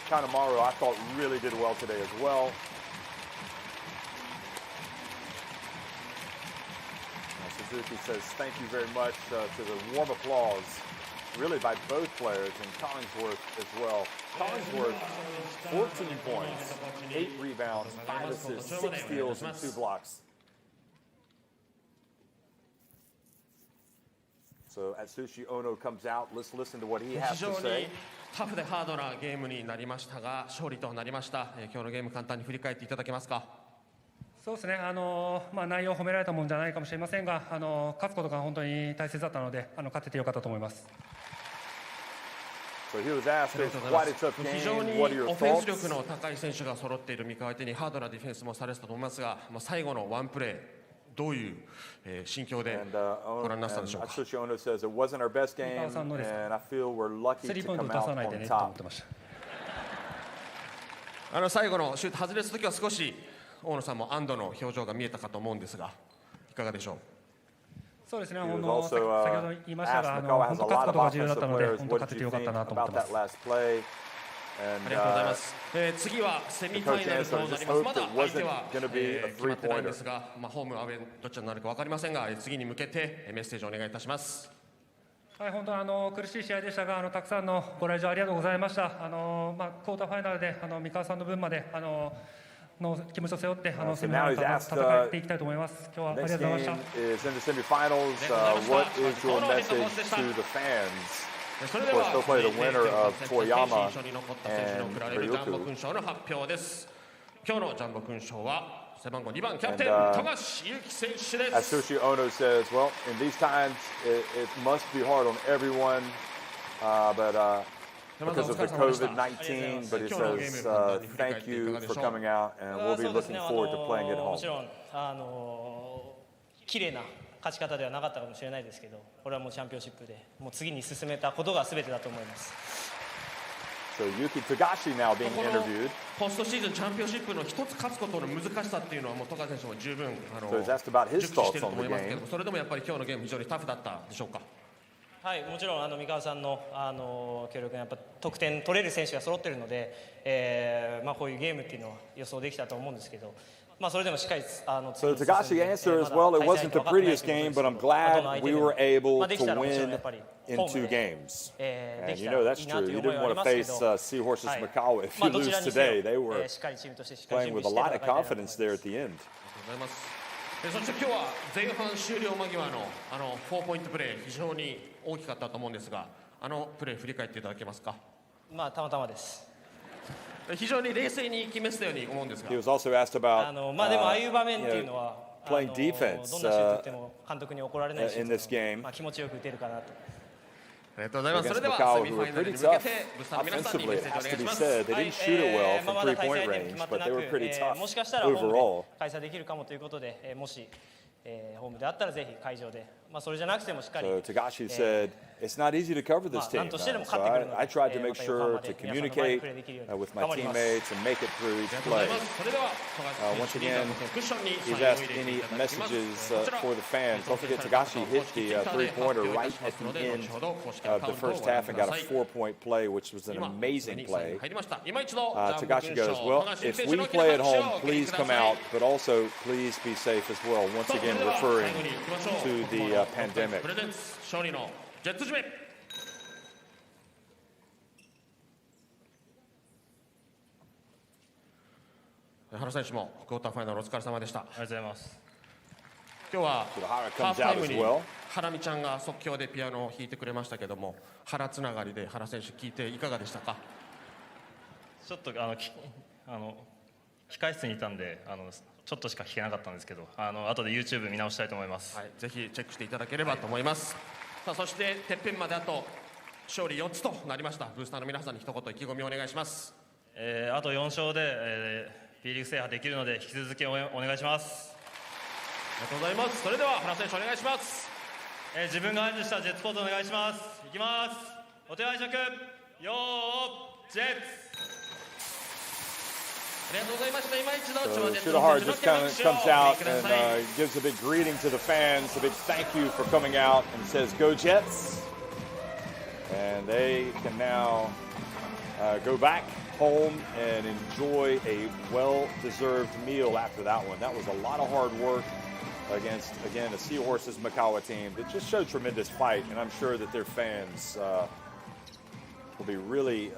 Kanemaru, I thought, really did well today as well. Suzuki says thank you very much to the warm applause, really by both players, and Collingsworth as well. Collingsworth, 14 points, 8 rebounds, 5 assists, 6 steals, and 2 blocks. So Atsushi Ono comes out. Let's listen to what he has to say. タフでハードなゲームになりましたが、勝利となりました。今日のゲーム簡単に振り返っていただけますか。そうですね。内容を褒められたもんじゃないかもしれませんが、勝つことが本当に大切だったので、勝ててよかったと思います。非常にオフェンス力の高い選手が揃っている三河相手にハードなディフェンスもされてたと思いますが、最後のワンプレー、どういう心境でご覧になったでしょうか。Atsushi Ono says it wasn't our best game, and I feel we're lucky to come out on top. 最後のシュート外れた時は少し大野さんも安堵の表情が見えたかと思うんですが、いかがでしょう。そうですね。先ほど言いましたが、本当勝つことが重要だったので、本当勝ててよかったなと思ってます。ありがとうございます。次はセミファイナルとなります。まだ相手は決まってないんですが、ホームアウェーどちらになるか分かりませんが、次に向けてメッセージをお願いいたします。はい、本当苦しい試合でしたが、たくさんのご来場ありがとうございました。クォーターファイナルで三河さんの分までの気持ちを背負ってセミファイナル戦っていきたいと思います。今日はありがとうございました。Of course, they'll play the winner of Toyama and Ryukyu. 今日のジャンボ勲章は背番号2番キャプテン富樫勇樹選手です。 Atsushi Ono says, well, in these times, it must be hard on everyone, but because of the COVID-19, but he says, thank you for coming out, and we'll be looking forward to playing at home. 綺麗な勝ち方ではなかったかもしれないですけど、これはもうチャンピオンシップでもう次に進めたことが全てだと思います。So Yuki Togashi now being この interviewed. ポストシーズンチャンピオンシップの一つ勝つことの難しさっていうのはもう富樫選手も十分 So he's asked about his 熟知してい thoughts ると on 思 the いますけど game. も、それでもやっぱり今日のゲーム非常にタフだったでしょうか。はい、もちろん三河さんの協力がやっぱ得点取れる選手が揃っているので、こういうゲームっていうのは予想できたと思うんですけど、それでもしっかり So Togashi answer as well. It wasn't the prettiest game, but I'm glad we were able to win in 2 games. And you know that's true. You didn't want to face Seahorses Mikawa if you lose today. They were playing with a lot of confidence there at the end. そして今日は前半終了間際の4ポイントプレー非常に大きかったと思うんですが、プレー振り返っていただけますか。たまたまです。非常に冷静に決めてたように思うんですが。He was also asked about でもああいう場面っていうのは playing defense どんなシュート打っても監督に怒られないし、 in this game. 気持ちよく打てるかなと。ありがとうございます。それではセミファイナルに向けてブースターの皆さんにメッセージお願いします。 They didn't shoot it well from 3-point range, but they were pretty tough もしかしたらホーム overall. で開催できるかもということで、もしホームであったらぜひ会場で、それじゃなくてもしっかり。 So Togashi said it's not easy to cover this team. So I tried to make sure to communicate with my teammates and make it through each play. Once again, he's asked any messages for the fans. Don't forget Togashi hit the 3-pointer right at the end of the first half and got a 4-point play, which was an amazing play. Togashi goes, well, if we play at home, please come out, but also please be safe as well. Once again, referring to the pandemic. 勝利のジェッツ締め。原選手もクォーターファイナルお疲れ様でした。ありがとうございます。今日はハーフタイムにハラミちゃんが即興でピアノを弾いてくれましたけども、原つながりで原選手聞いていかがでしたか。ちょっと控室にいたんでちょっとしか聞けなかったんですけど、後で YouTube 見直したいと思います。はい、ぜひチェックしていただければと思います。さあそしててっぺんまであと勝利4つとなりました。ブースターの皆さんに一言意気込みをお願いします。あと4勝で、B リーグ制覇できるので引き続きお願いします。ありがとうございます。それでは原選手お願いします。自分が合図したジェッツポートお願いします。いきます。お手配色よージェッツ。So Seahorses just comes out and gives a big greeting to the fans, a big thank you for coming out, and says, "Go Jets!" And they can now go back home and enjoy a well-deserved meal after that one. That was a lot of hard work against, again, a Seahorses Mikawa team that just showed tremendous fight, and I'm sure that their fans will be really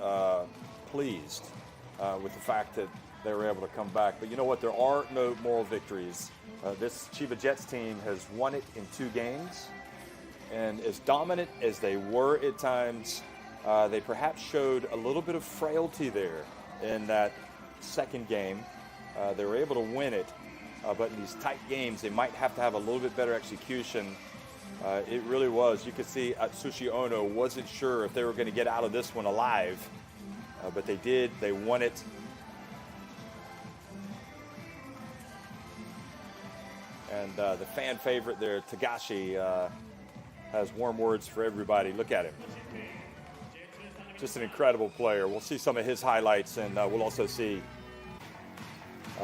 pleased with the fact that they were able to come back. But you know what? There are no moral victories. This Chiba Jets team has won it in 2 games. And as dominant as they were at times, they perhaps showed a little bit of frailty there in that second game. They were able to win it. But in these tight games, they might have to have a little bit better execution. It really was. You could see Atsushi Ono wasn't sure if they were going to get out of this one alive. But they did. They won it. And the fan favorite there, Togashi, has warm words for everybody. Look at him. Just an incredible player. We'll see some of his highlights, and we'll also see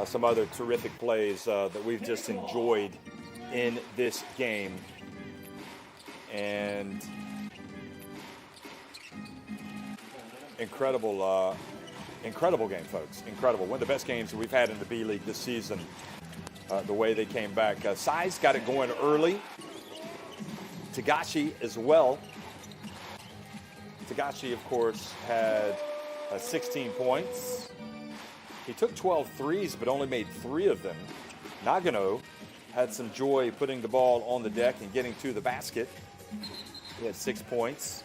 some other terrific plays that we've just enjoyed in this game. And incredible game, folks. Incredible. One of the best games that we've had in the B-League this season. The way they came back. Sai's got it going early. Togashi as well. Togashi, of course, had 16 points. He took 12 threes, but only made 3 of them. Nagano had some joy putting the ball on the deck and getting to the basket. He had 6 points.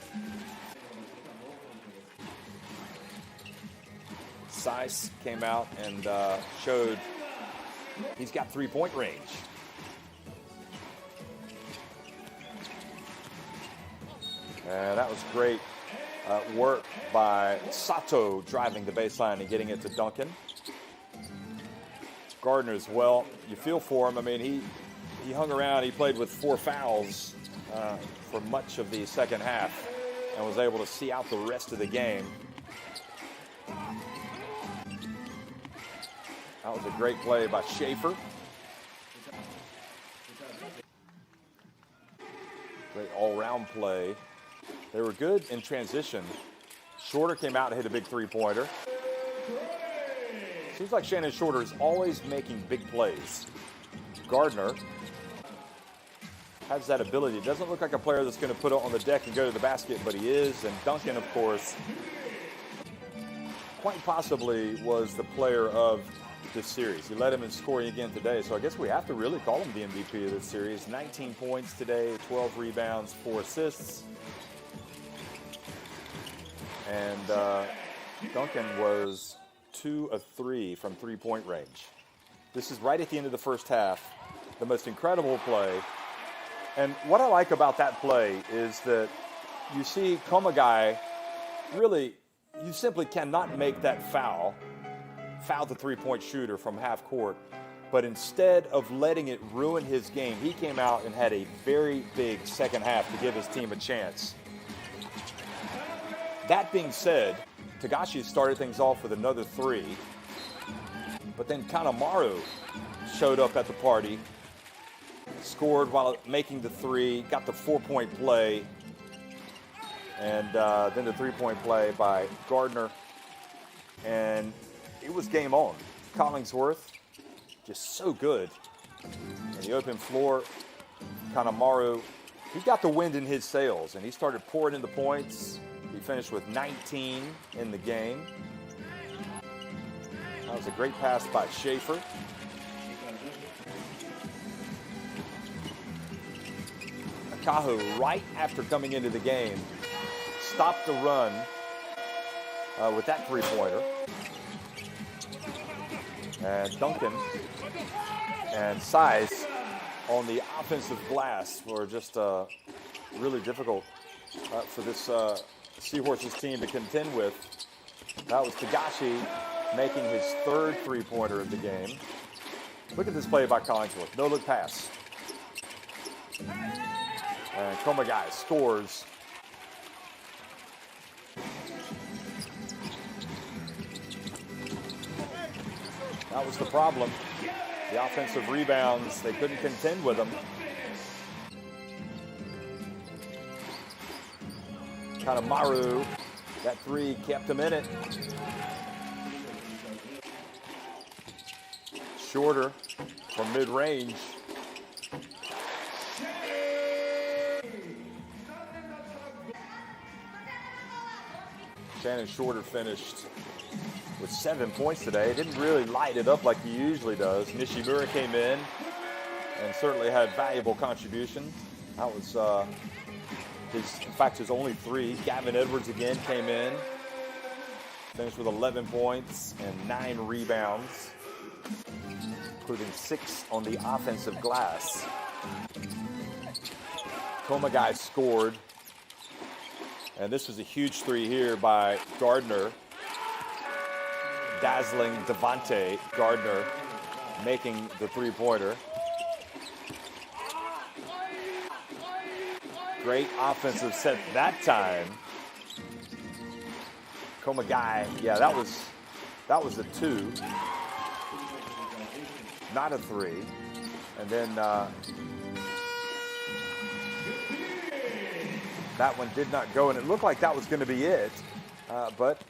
Sai came out and showed he's got 3-point range. And that was great work by Sato driving the baseline and getting it to Duncan. Gardner as well. You feel for him. I mean, he hung around. He played with 4 fouls for much of the second half and was able to see out the rest of the game. That was a great play by Schaefer. Great all-round play. They were good in transition. Shorter came out and hit a big three-pointer. Seems like Shannon Shorter is always making big plays. Gardner has that ability. It doesn't look like a player that's going to put it on the deck and go to the basket, but he is. And Duncan, of course, quite possibly was the player of this series. He led him in scoring again today, so I guess we have to really call him the MVP of this series. 19 points today, 12 rebounds, 4 assists. And Duncan was 2 of 3 from three-point range. This is right at the end of the first half. The most incredible play. And what I like about that play is that you see Komagai really, you simply cannot make that foul the three-point shooter from half court. But instead of letting it ruin his game, he came out and had a very big second half to give his team a chance. That being said, Tagashi started things off with another 3. But then Kanemaru showed up at the party, scored while making the 3, got the 4-point play, and then the 3-point play by Gardner. And it was game on. Collingsworth, just so good. And the open floor, Kanemaru, he got the wind in his sails, and he started pouring in the points. He finished with 19 in the game. That was a great pass by Schaefer. Akahu, right after coming into the game, stopped the run with that three-pointer. And Duncan and Size on the offensive glass were just really difficult for this Seahorses team to contend with. That was Tagashi making his 3rd three-pointer of the game. Look at this play by Collingsworth. No-look pass. And Komagai scores. That was the problem. The offensive rebounds, they couldn't contend with them. Kanemaru, that 3 kept him in it. Shorter from mid-range. Shannon Shorter finished with 7 points today. Didn't really light it up like he usually does. Nishimura came in and certainly had valuable contribution. That was his only 3. Gavin Edwards again came in. Finished with 11 points and 9 rebounds, including 6 on the offensive glass. Komagai scored. And this was a huge 3 here by Gardner. Dazzling Devontae Gardner making the three-pointer. Great offensive set that time. Komagai, yeah, that was a 2, not a 3. And then that one did not go, and it looked like that was going to be it. But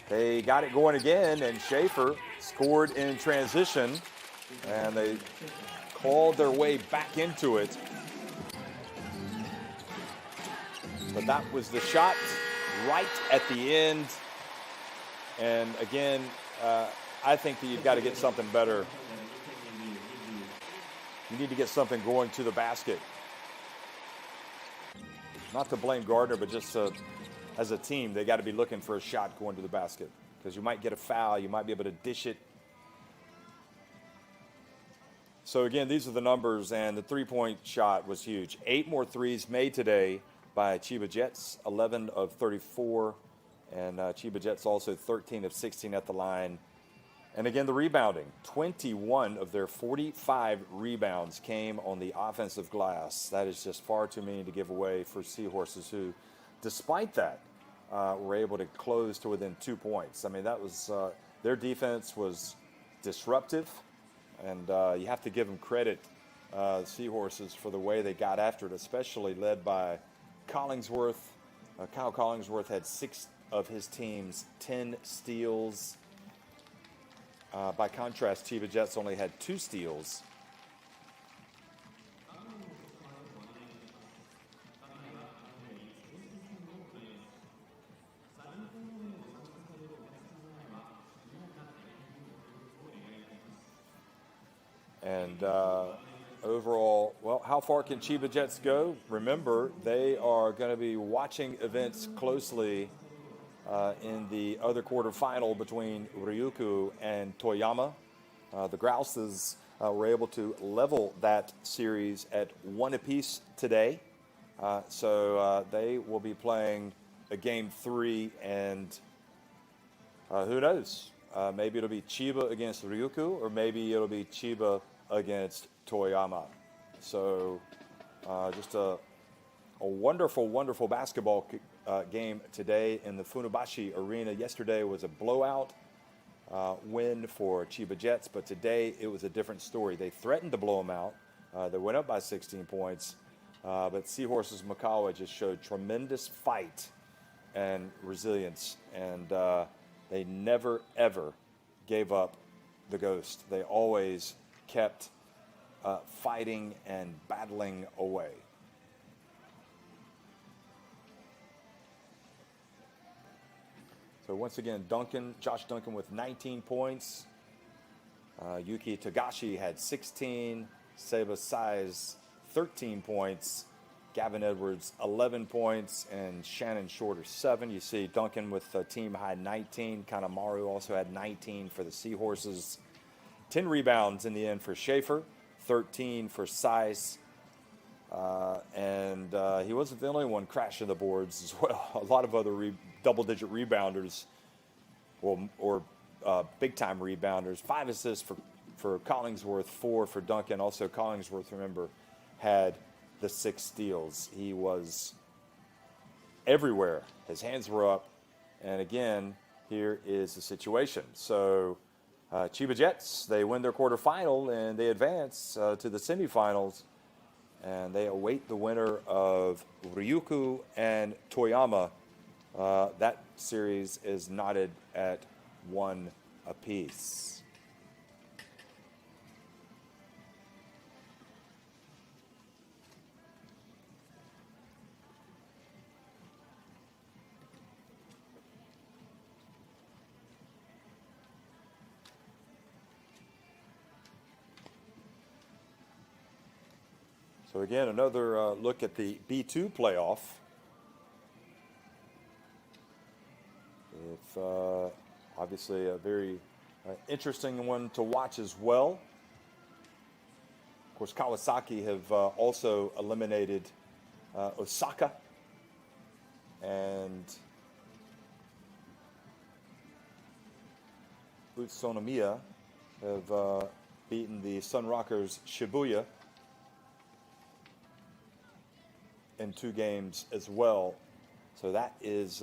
they got it going again, and Schaefer scored in transition, and they clawed their way back into it. But that was the shot right at the end. And again, I think that you've got to get something better. You need to get something going to the basket. Not to blame Gardner, but just as a team, they got to be looking for a shot going to the basket, because you might get a foul, you might be able to dish it. So again, these are the numbers, and the three-point shot was huge. 8 more threes made today by Chiba Jets, 11 of 34, and Chiba Jets also 13 of 16 at the line. And again, the rebounding, 21 of their 45 rebounds came on the offensive glass. That is just far too many to give away for Seahorses, who, despite that, were able to close to within 2 points. I mean, that was their defense was disruptive, and you have to give them credit, Seahorses, for the way they got after it, especially led by Collingsworth. Kyle Collingsworth had 6 of his team's 10 steals. By contrast, Chiba Jets only had 2 steals. And overall, well, how far can Chiba Jets go? Remember, they are going to be watching events closely in the other quarterfinal between Ryukyu and Toyama. The Grouses were able to level that series at 1 apiece today. So they will be playing a Game 3, and who knows? Maybe it'll be Chiba against Ryukyu, or maybe it'll be Chiba against Toyama. So just a wonderful, wonderful basketball game today in the Funabashi Arena. Yesterday was a blowout win for Chiba Jets, but today it was a different story. They threatened to blow them out. They went up by 16 points, but Seahorses Mikawa just showed tremendous fight and resilience, and they never, ever gave up the ghost. They always kept fighting and battling away. So once again, Josh Duncan with 19 points. Yuki Tagashi had 16. Seba Size, 13 points. Gavin Edwards, 11 points. And Shannon Shorter, 7. You see Duncan with a team high 19. Kanemaru also had 19 for the Seahorses. 10 rebounds in the end for Schaefer. 13 for Size. And he wasn't the only one crashing the boards as well. A lot of other double-digit rebounders or big-time rebounders. 5 assists for Collingsworth, 4 for Duncan. Also, Collingsworth, remember, had the 6 steals. He was everywhere. His hands were up. And again, here is the situation. So Chiba Jets, they win their quarterfinal, and they advance to the semifinals. And they await the winner of Ryukyu and Toyama. That series is knotted at 1 apiece. So again, another look at the B2 playoff. If obviously a very interesting one to watch as well. Of course, Kawasaki have also eliminated Osaka, and Utsunomiya have beaten the Sun Rockers Shibuya in 2 games as well. So that is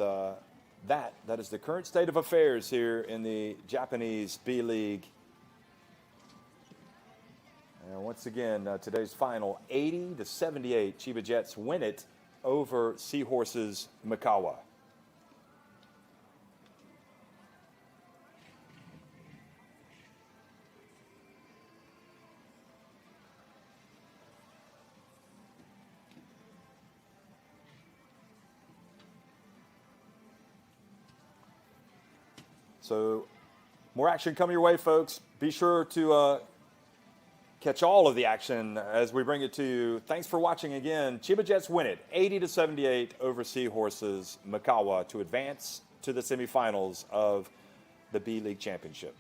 that is the current state of affairs here in the Japanese B.LEAGUE. And once again, today's final, 80-78, Chiba Jets win it over Seahorses Mikawa. So more action coming your way, folks. Be sure to catch all of the action as we bring it to you. Thanks for watching again. Chiba Jets win it 80-78 over Seahorses Mikawa to advance to the semifinals of the B.LEAGUE Championship.